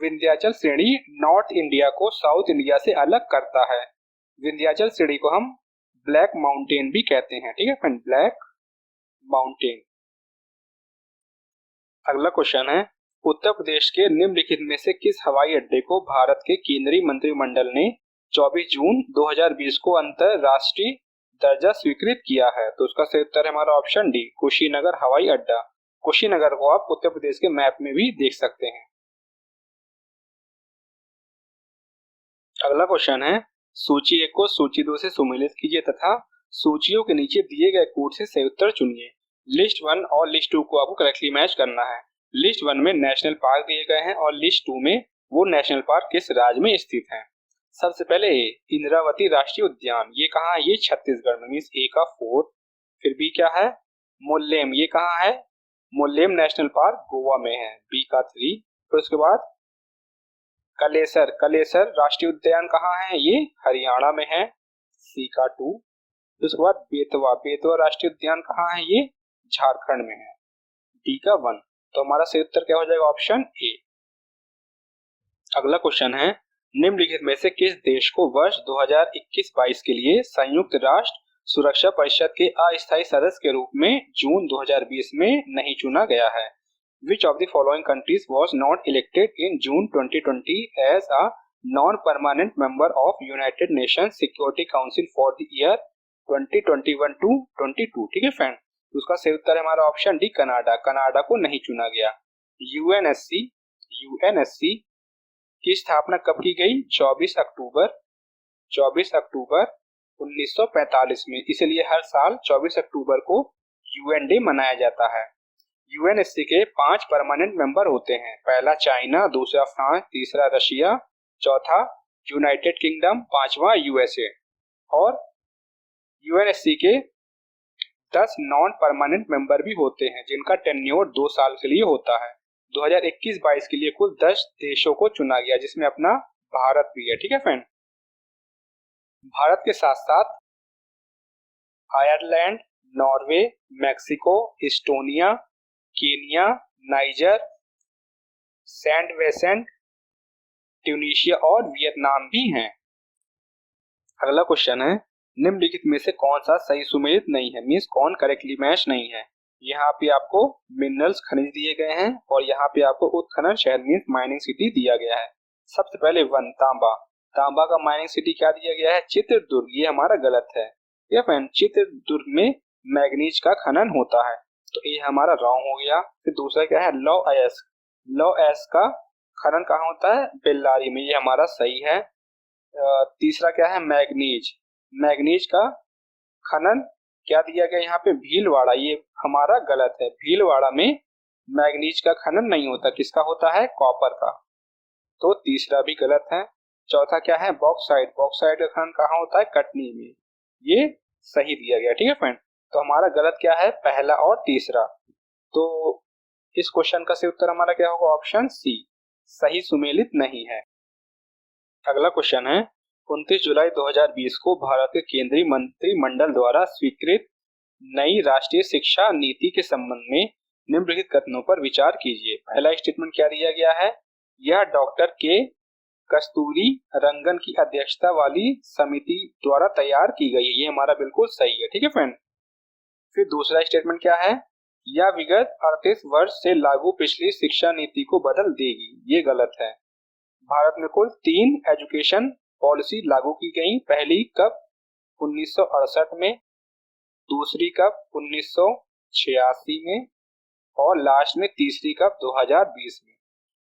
विंध्याचल श्रेणी नॉर्थ इंडिया को साउथ इंडिया से अलग करता है। विंध्याचल श्रेणी को हम ब्लैक माउंटेन भी कहते हैं। ठीक है फ्रेंड, ब्लैक माउंटेन। अगला क्वेश्चन है उत्तर प्रदेश के निम्नलिखित में से किस हवाई अड्डे को भारत के केंद्रीय मंत्रिमंडल ने 24 जून 2020 को अंतरराष्ट्रीय दर्जा स्वीकृत किया है? तो उसका सही उत्तर है हमारा ऑप्शन डी कुशीनगर हवाई अड्डा। कुशीनगर को आप उत्तर प्रदेश के मैप में भी देख सकते हैं। अगला क्वेश्चन है सूची 1 को सूची 2 से सुमेलित कीजिए तथा सूचियों के नीचे दिए गए कोड से सही उत्तर चुनिए। लिस्ट 1 और लिस्ट 2 को आपको करेक्टली मैच करना है। लिस्ट 1 में नेशनल पार्क दिए गए हैं और लिस्ट 2 में वो नेशनल पार्क किस राज्य में स्थित है। सबसे पहले इंद्रावती राष्ट्रीय उद्यान, ये कहाँ है? ये छत्तीसगढ़ में, मीन्स ए का 4। फिर बी क्या है? मोल्लेम, ये कहाँ है? मोल्लेम नेशनल पार्क गोवा में है, बी का 3। फिर उसके बाद कलेसर, कलेसर राष्ट्रीय उद्यान कहाँ है? ये हरियाणा में है, सी का 2। उसके बाद बेतवा, बेतवा राष्ट्रीय उद्यान कहाँ है? ये झारखंड में है, डी का 1। तो हमारा सही उत्तर क्या हो जाएगा? Option A. अगला क्वेश्चन है निम्नलिखित में से किस देश को वर्ष 2021-22 के लिए संयुक्त राष्ट्र सुरक्षा परिषद के अस्थायी सदस्य के रूप में जून 2020 में नहीं चुना गया है? Which of the following countries was not elected in June 2020 as a non-permanent member of United Nations Security Council for the year 2021 to 22? ठीक है फ्रेंड, तो उसका सही उत्तर है हमारा ऑप्शन डी कनाडा। कनाडा को नहीं चुना गया। यूएनएससी की स्थापना कब की गई? 24 अक्टूबर 1945 में। इसलिए हर साल 24 अक्टूबर को यूएन डे मनाया जाता है। यूएनएससी के 5 परमानेंट मेंबर होते हैं। पहला चाइना, दूसरा फ्रांस, तीसरा रशिया, चौथा यूनाइटेड किंगडम, पांचवा यूएसए। और यूएनएससी के 10 नॉन परमानेंट मेंबर भी होते हैं जिनका टेन्योर 2 साल के लिए होता है। 2021-22 के लिए कुल 10 देशों को चुना गया जिसमें अपना भारत भी है। ठीक है फ्रेंड, भारत के साथ साथ Ireland, Norway, Mexico, Estonia, Kenya, Niger, Saint Vincent, Tunisia और वियतनाम भी हैं। अगला क्वेश्चन है निम्नलिखित में से कौन सा सही सुमेलित नहीं है, मीन्स कौन करेक्टली मैच नहीं है? यहाँ पे आपको मिनरल्स खनिज दिए गए हैं और यहाँ पे आपको उत्खनन शहर मीन्स माइनिंग सिटी दिया गया है। सबसे पहले 1 तांबा, तांबा का माइनिंग सिटी क्या दिया गया है? चित्रदुर्ग। ये हमारा गलत है। ये फ्रेंड, चित्रदुर्ग में मैग्नीज का खनन होता है, तो ये हमारा रॉन्ग हो गया। फिर दूसरा क्या है? लौ एस का खनन कहाँ होता है? बेल्लारी में, ये हमारा सही है। तीसरा क्या है? मैग्नीज, मैग्नीज का खनन क्या दिया गया यहाँ पे? भीलवाड़ा, ये हमारा गलत है। भीलवाड़ा में मैग्नीज का खनन नहीं होता, किसका होता है? कॉपर का, तो तीसरा भी गलत है। चौथा क्या है? बॉक्साइट, बॉक्साइट का खनन कहाँ होता है? कटनी में, ये सही दिया गया। ठीक है फ्रेंड, तो हमारा गलत क्या है? पहला और तीसरा। तो इस क्वेश्चन का सही उत्तर हमारा क्या होगा? ऑप्शन सी, सही सुमेलित नहीं है। अगला क्वेश्चन है 29 जुलाई 2020 को भारत के केंद्रीय मंत्रिमंडल द्वारा स्वीकृत नई राष्ट्रीय शिक्षा नीति के संबंध में निम्नलिखित कथनों पर विचार कीजिए। पहला स्टेटमेंट क्या दिया गया है? यह डॉक्टर के कस्तूरी रंगन की अध्यक्षता वाली समिति द्वारा तैयार की गई है, ये हमारा बिल्कुल सही है। ठीक है फ्रेंड, फिर दूसरा स्टेटमेंट क्या है? यह विगत 38 वर्ष से लागू पिछली शिक्षा नीति को बदल देगी, ये गलत है। भारत में कुल 3 एजुकेशन पॉलिसी लागू की गई। पहली कब? 1968 में, दूसरी कब? 1986 में, और लास्ट में तीसरी कब? 2020 में।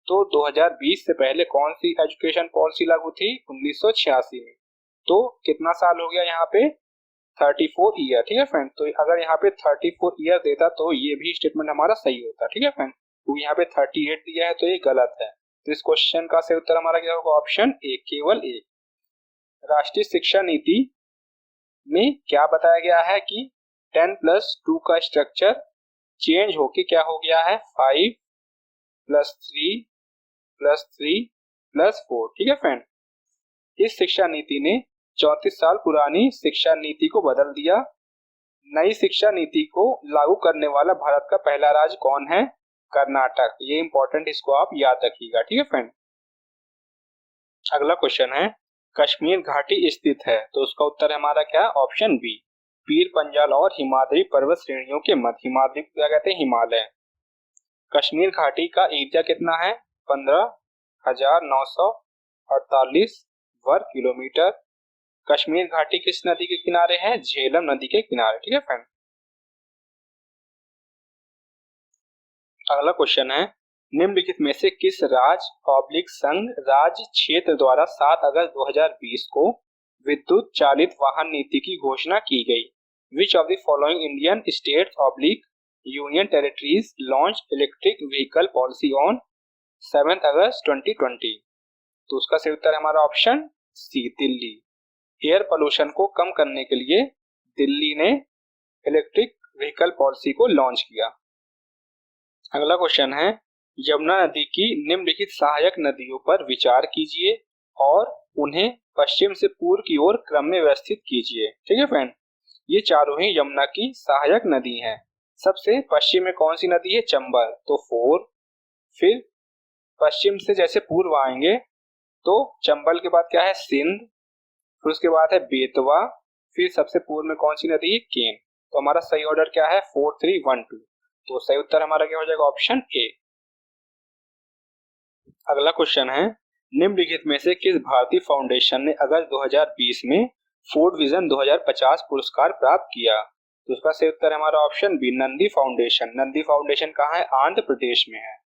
तो 2020 से पहले कौन सी एजुकेशन पॉलिसी लागू थी? 1986 में। तो कितना साल हो गया यहाँ पे? 34 ईयर। ठीक है फ्रेंड, तो अगर यहाँ पे 34 ईयर देता तो ये भी स्टेटमेंट हमारा सही होता। ठीक है फ्रेंड, तो यहाँ पे 38 दिया है तो ये गलत है। तो इस क्वेश्चन का सही उत्तर हमारा क्या होगा? ऑप्शन ए, केवल ए। राष्ट्रीय शिक्षा नीति में क्या बताया गया है कि 10+2 का स्ट्रक्चर चेंज होके क्या हो गया है? 5+3+3+4। ठीक है फ्रेंड, इस शिक्षा नीति ने 34 साल पुरानी शिक्षा नीति को बदल दिया। नई शिक्षा नीति को लागू करने वाला भारत का पहला राज्य कौन है? कर्नाटक। ये इंपॉर्टेंट, इसको आप याद रखिएगा, ठीक है फ्रेंड। अगला क्वेश्चन है, कश्मीर घाटी स्थित है, तो उसका उत्तर है हमारा क्या? ऑप्शन बी, पीर पंजाल और हिमाद्री पर्वत श्रेणियों के मध्य। हिमाद्री क्या कहते हैं? हिमालय। कश्मीर घाटी का एरिया कितना है? 15,948 वर्ग किलोमीटर। कश्मीर घाटी किस नदी के किनारे है? झेलम नदी के किनारे, ठीक है फ्रेंड। अगला क्वेश्चन है, निम्नलिखित में से किस राज्य संघ राज्य क्षेत्र द्वारा 7 अगस्त 2020 को विद्युत चालित वाहन नीति की घोषणा की गई? Which of the following Indian states union territories launch electric vehicle policy on 7 August 2020? तो उसका सही उत्तर है हमारा option C, Delhi. Air pollution को कम करने के लिए दिल्ली ने इलेक्ट्रिक व्हीकल पॉलिसी को लॉन्च किया। अगला क्वेश्चन है, यमुना नदी की निम्नलिखित सहायक नदियों पर विचार कीजिए और उन्हें पश्चिम से पूर्व की ओर क्रम में व्यवस्थित कीजिए, ठीक है फ्रेंड। ये चारों ही यमुना की सहायक नदी हैं। सबसे पश्चिम में कौन सी नदी है? चंबल, तो 4। फिर पश्चिम से जैसे पूर्व आएंगे तो चंबल के बाद क्या है? सिंध। फिर उसके बाद है बेतवा। फिर सबसे पूर्व में कौन सी नदी है? केन। तो हमारा सही ऑर्डर क्या है? 4, 3, 1, 2। तो सही उत्तर हमारा क्या हो जाएगा? Option A. अगला क्वेश्चन है, निम्नलिखित में से किस भारतीय फाउंडेशन ने अगस्त 2020 में फूड विजन 2050 पुरस्कार प्राप्त किया? तो उसका सही उत्तर है हमारा option B, Nandi foundation. Nandi foundation कहाँ है? आंध्र प्रदेश में है।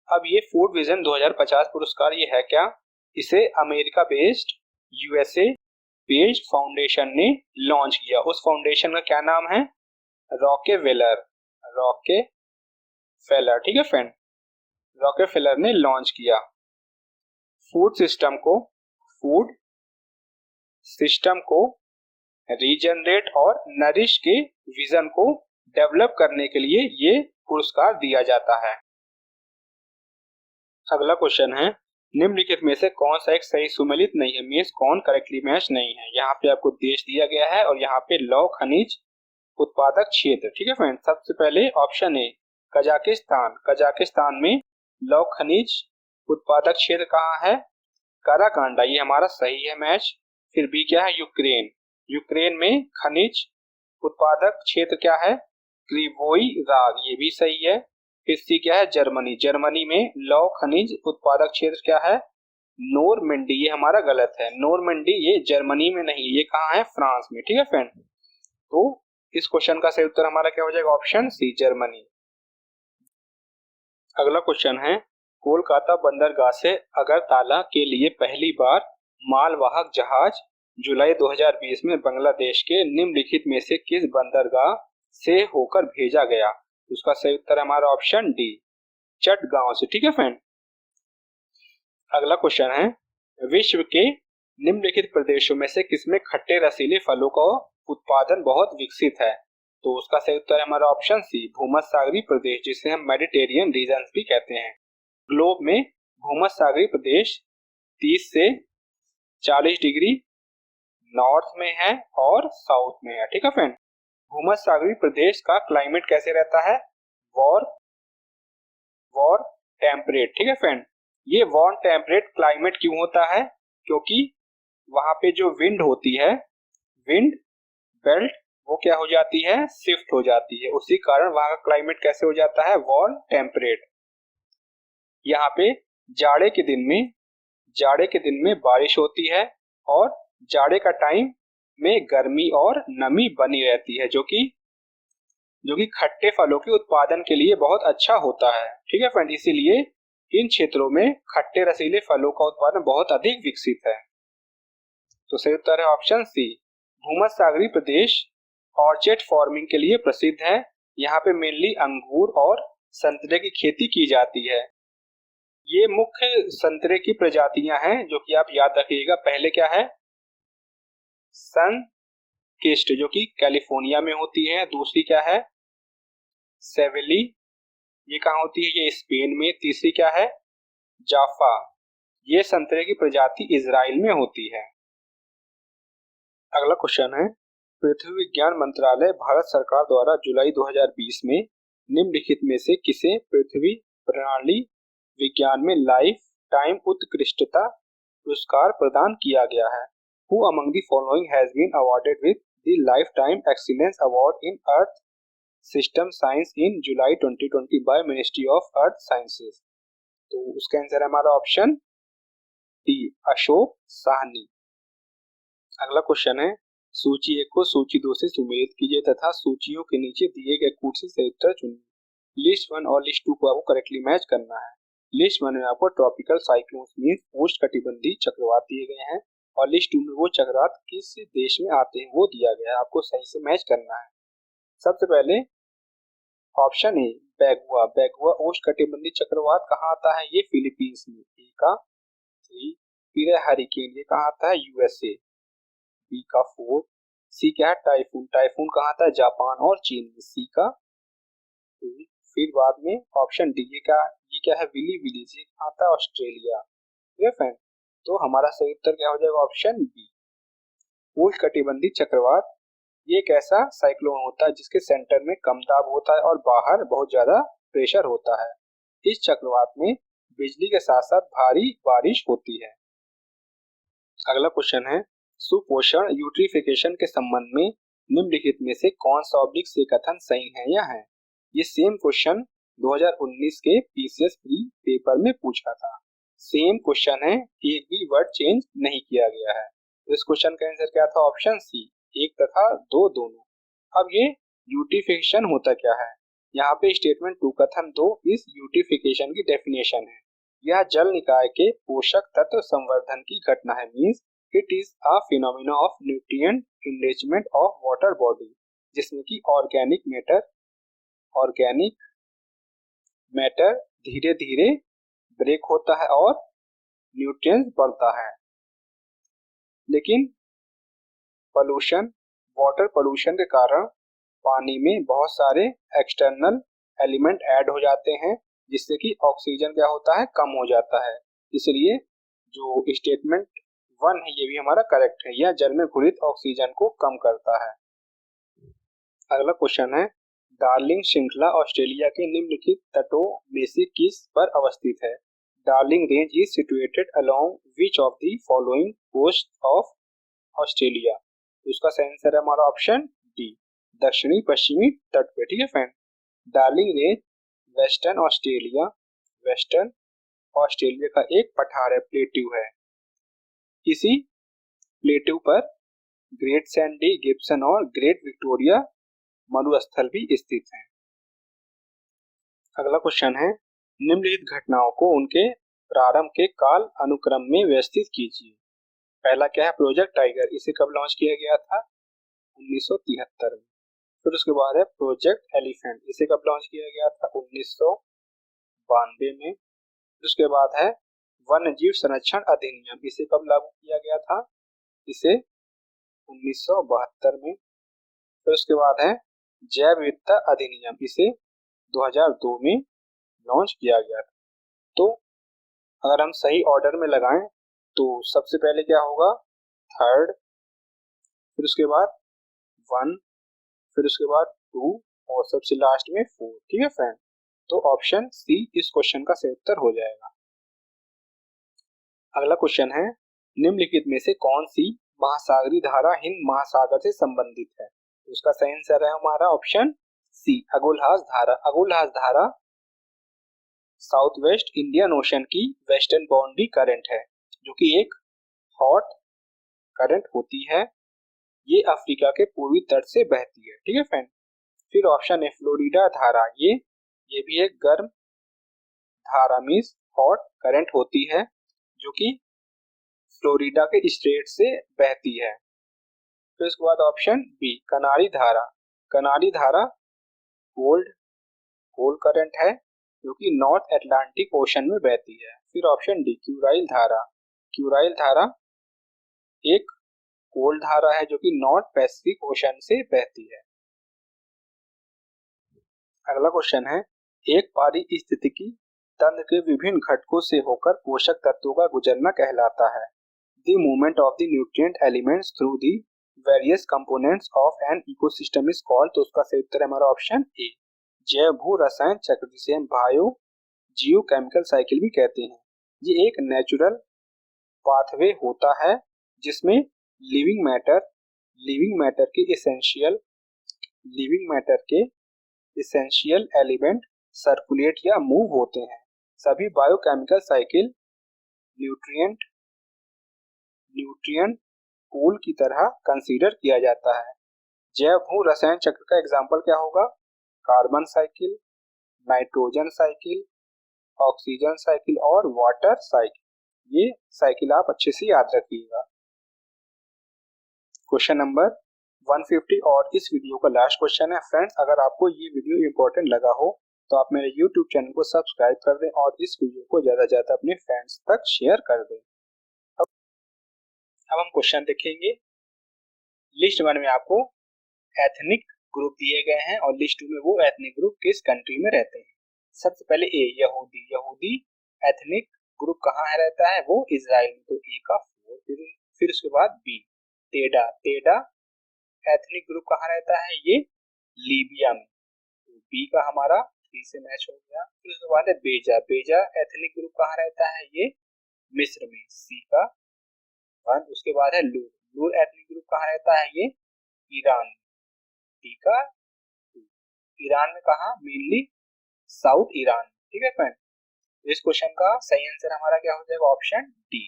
अब ये फूड विजन 2050 पुरस्कार ये है क्या? इसे America based USA based foundation ने लॉन्च किया। उस फाउंडेशन का क्या नाम है? रॉकेफेलर। रॉकेफेलर, ठीक है फ्रेंड। रॉकेफेलर ने लॉन्च किया। फूड सिस्टम को रीजनरेट और नरिश के विजन को डेवलप करने के लिए ये पुरस्कार दिया जाता है। अगला क्वेश्चन है, निम्नलिखित में से कौन सा एक सही सुमेलित नहीं है? मींस कौन करेक्टली मैच नहीं है? यहाँ पे आपको देश दिया गया है और यहाँ पे लौह खनिज उत्पादक क्षेत्र, ठीक है फ्रेंड। सबसे पहले ऑप्शन ए कजाकिस्तान। कजाकिस्तान में लौह खनिज उत्पादक क्षेत्र कहाँ है? काराकांडा। ये हमारा सही है मैच। फिर बी क्या है? यूक्रेन। यूक्रेन में खनिज उत्पादक क्षेत्र क्या है? क्रिवोई राग। ये भी सही है। फिर सी क्या है? जर्मनी। जर्मनी में लौह खनिज उत्पादक क्षेत्र क्या है? नोरमंडी। ये हमारा गलत है। नोरमंडी ये जर्मनी में नहीं, ये कहाँ है? फ्रांस में, ठीक है फ्रेंड। तो इस क्वेश्चन का सही उत्तर हमारा क्या हो जाएगा? Option C, Germany. अगला क्वेश्चन है, कोलकाता बंदरगाह से अगरतला के लिए पहली बार मालवाहक जहाज जुलाई 2020 में बांग्लादेश के निम्नलिखित में से किस बंदरगाह से होकर भेजा गया? उसका सही उत्तर हमारा ऑप्शन डी, चटगांव से, ठीक है फ्रेंड। अगला क्वेश्चन है, विश्व के निम्नलिखित प्रदेशों में से किसमें खट्टे रसीले फलों का उत्पादन बहुत विकसित है? तो उसका सही उत्तर है हमारा ऑप्शन सी, भूमध्यसागरीय प्रदेश, जिसे हम मेडिटेरियन रीजन भी कहते हैं। ग्लोब में भूमध्यसागरीय प्रदेश 30 से 40 डिग्री नॉर्थ में है और साउथ में है, ठीक है फ्रेंड। भूमध्यसागरीय प्रदेश का क्लाइमेट कैसे रहता है? वॉर टेम्परेट, ठीक है फ्रेंड। ये वॉर टेम्परेट क्लाइमेट क्यों होता है? क्योंकि वहां पे जो विंड होती है, विंड बेल्ट, वो क्या हो जाती है? शिफ्ट हो जाती है। उसी कारण वहां का क्लाइमेट कैसे हो जाता है? War temperate. यहाँ पे जाड़े के दिन में बारिश होती है और जाड़े का टाइम में गर्मी और नमी बनी रहती है, जो कि खट्टे फलों के उत्पादन के लिए बहुत अच्छा होता है, ठीक है फ्रेंड। इसीलिए इन क्षेत्रों में खट्टे रसीले फलों का उत्पादन बहुत अधिक विकसित है। तो सही उत्तर है ऑप्शन सी, भूमध्यसागरीय प्रदेश ऑर्चर्ड फार्मिंग के लिए प्रसिद्ध है। यहाँ पे मेनली अंगूर और संतरे की खेती की जाती है। ये मुख्य संतरे की प्रजातियां हैं जो कि आप याद रखिएगा। पहले क्या है? सन किस्ट, जो कि कैलिफोर्निया में होती है। दूसरी क्या है? सेवेली, ये कहाँ होती है? ये स्पेन में। तीसरी क्या है? जाफा, ये संतरे की प्रजाति इजराइल में होती है। अगला क्वेश्चन है, पृथ्वी विज्ञान मंत्रालय भारत सरकार द्वारा जुलाई 2020 में निम्नलिखित में से किसे पृथ्वी प्रणाली विज्ञान में लाइफ टाइम उत्कृष्टता पुरस्कार प्रदान किया गया है? Who among the following has been awarded with the Lifetime Excellence Award in Earth System Science in July 2020 by Ministry of Earth Sciences? तो उसका आंसर है हमारा ऑप्शन डी, अशोक साहनी। अगला क्वेश्चन है, सूची 1 को सूची 2 से सुमेलित कीजिए तथा सूचियों के नीचे दिए गए कूट से सही उत्तर चुनिए। लिस्ट 1 और लिस्ट 2 को आपको करेक्टली मैच करना है। लिस्ट 1 में आपको ट्रॉपिकल साइक्लोन्स मींस उष्णकटिबंधीय चक्रवात दिए गए हैं और लिस्ट 2 में वो चक्रवात किस देश में आते हैं वो दिया गया है, आपको सही से मैच करना है। सबसे पहले ऑप्शन ए बैगुआ, बैगुआ उष्णकटिबंधीय चक्रवात कहाँ आता है? ये फिलीपींस में। ए का 3, फिर है हरिकेन, ये कहाँ आता है? यूएसए। बी का 4, सी क्या है? टाइफून, टाइफून कहाँ आता है? जापान और चीन में। सी का 2, फिर बाद में ऑप्शन डी, ये क्या है? विली विलीज, ये कहाँ आता है? ऑस्ट्रेलिया। ठीक है फ्रेंड, तो हमारा सही उत्तर क्या हो जाएगा? Option B. उष्णकटिबंधीय चक्रवात ये एक ऐसा साइक्लोन होता है जिसके सेंटर में कम दाब होता है और बाहर बहुत ज्यादा प्रेशर होता है। इस चक्रवात में बिजली के साथ साथ भारी बारिश होती है। अगला क्वेश्चन है, सुपोषण यूट्रिफिकेशन के संबंध में निम्नलिखित में से कौन सा ऑब्लिक से कथन सही है या है? ये सेम क्वेश्चन 2019 के पीसीएस प्री पेपर में पूछा था। सेम क्वेश्चन है, एक भी वर्ड चेंज नहीं किया गया है। इस क्वेश्चन का आंसर क्या था? ऑप्शन सी, 1 तथा 2 दोनों। अब ये यूट्रिफिकेशन होता क्या है? यहाँ पे स्टेटमेंट 2 कथन 2 इस यूट्रिफिकेशन की डेफिनेशन है। यह जल निकाय के पोषक तत्व संवर्धन की घटना है। Means it is a phenomena of nutrient enrichment of water body, जिसमें कि ऑर्गेनिक मैटर धीरे धीरे ब्रेक होता है और न्यूट्रिएंट्स बढ़ता है। लेकिन पोल्यूशन, वाटर पोल्यूशन के कारण पानी में बहुत सारे एक्सटर्नल एलिमेंट ऐड हो जाते हैं जिससे कि ऑक्सीजन क्या होता है? कम हो जाता है। इसलिए जो स्टेटमेंट 1 है ये भी हमारा करेक्ट है, यह जल में घुलित ऑक्सीजन को कम करता है। अगला क्वेश्चन है, डार्लिंग श्रृंखला ऑस्ट्रेलिया के निम्नलिखित तटों में से किस पर अवस्थित है? Darling range is situated along which of the following coast of Australia? उसका सही आंसर है हमारा ऑप्शन डी, दक्षिणी पश्चिमी तट पे। ठीक है friend, darling range western Australia का एक पठार है, प्लेट्यू है। इसी प्लेट्यू पर ग्रेट सैंडी गिब्सन और ग्रेट विक्टोरिया मरुस्थल भी स्थित हैं। अगला क्वेश्चन है, निम्नलिखित घटनाओं को उनके प्रारंभ के काल अनुक्रम में व्यवस्थित कीजिए। पहला क्या है? प्रोजेक्ट टाइगर, इसे कब लॉन्च किया गया था? 1973 में। फिर उसके बाद है प्रोजेक्ट एलिफेंट, इसे कब लॉन्च किया गया था? 1992 में। उसके बाद है वन्य जीव संरक्षण अधिनियम, इसे कब लागू किया गया था? इसे 1972 में। फिर उसके बाद है जैव विविधता अधिनियम, इसे 2002 में लॉन्च किया गया था। तो अगर हम सही ऑर्डर में लगाएं तो सबसे पहले क्या होगा? 3rd, फिर उसके बाद 1, फिर उसके बाद 2 और सबसे लास्ट में 4। ठीक है फ्रेंड, तो ऑप्शन सी इस क्वेश्चन का सही उत्तर हो जाएगा। अगला क्वेश्चन है, निम्नलिखित में से कौन सी महासागरीय धारा हिंद महासागर से संबंधित है? उसका सही आंसर है हमारा ऑप्शन सी, अगुलहास धारा। अगुलहास धारा साउथ वेस्ट इंडियन ओशन की वेस्टर्न बाउंड्री करंट है, जो कि एक हॉट करंट होती है। ये अफ्रीका के पूर्वी तट से बहती है। ठीक है फ्रेंड, फिर ऑप्शन है फ्लोरिडा धारा, ये भी एक गर्म धारा मींस हॉट करंट होती है जो कि फ्लोरिडा के स्टेट से बहती है। फिर उसके बाद ऑप्शन बी कनारी धारा, कनारी धारा कोल्ड करंट है जो कि नॉर्थ अटलांटिक ओशन में बहती है। फिर ऑप्शन डी क्यूराइल धारा, क्यूराइल धारा एक कोल्ड धारा है जो कि नॉर्थ पैसिफिक ओशन से बहती है। अगला क्वेश्चन है, एक पारिस्थितिकी तंत्र के विभिन्न घटकों से होकर पोषक तत्वों का गुजरना कहलाता है। The movement of the nutrient elements through the various components of an ecosystem is called, तो उसका सही उत्तर है हमारा ऑप्शन ए, जैव भू रसायन चक्र, जिसे हम बायो जियो केमिकल साइकिल भी कहते हैं। ये एक नेचुरल पाथवे होता है जिसमें लिविंग मैटर के एसेंशियल लिविंग मैटर के एसेंशियल एलिमेंट सर्कुलेट या मूव होते हैं। सभी biochemical cycle nutrient nutrient pool की तरह कंसीडर किया जाता है। जैव भू रसायन चक्र का एग्जाम्पल क्या होगा? Carbon cycle, nitrogen cycle, oxygen cycle और वाटर साइकिल। ये साइकिल आप अच्छे से याद रखिएगा। क्वेश्चन नंबर 150 और इस वीडियो का लास्ट क्वेश्चन है। फ्रेंड्स, अगर आपको ये वीडियो इंपॉर्टेंट लगा हो तो आप मेरे YouTube चैनल को सब्सक्राइब कर दें और इस वीडियो को ज्यादा से ज्यादा अपने फ्रेंड्स तक शेयर कर दें। अब हम क्वेश्चन देखेंगे। लिस्ट 1 में आपको एथनिक ग्रुप दिए गए हैं और लिस्ट 2 में वो एथनिक ग्रुप किस कंट्री में रहते हैं। सबसे पहले ए, यहूदी एथनिक ग्रुप कहाँ है रहता है? वो इजराइल में, तो ए का 4। फिर उसके बाद बी, तेडा एथनिक ग्रुप कहाँ रहता है? ये लीबिया में, तो बी का हमारा 3 से मैच हो गया। फिर उसके बाद है बेजा एथनिक ग्रुप कहाँ रहता है? ये मिस्र में, सी का 1। उसके बाद है लूर एथनिक ग्रुप कहाँ रहता है? ये ईरान, डी का 2। ईरान में कहा? Mainly south Iran. ठीक है फ्रेंड, इस क्वेश्चन का सही आंसर हमारा क्या हो जाएगा? Option D.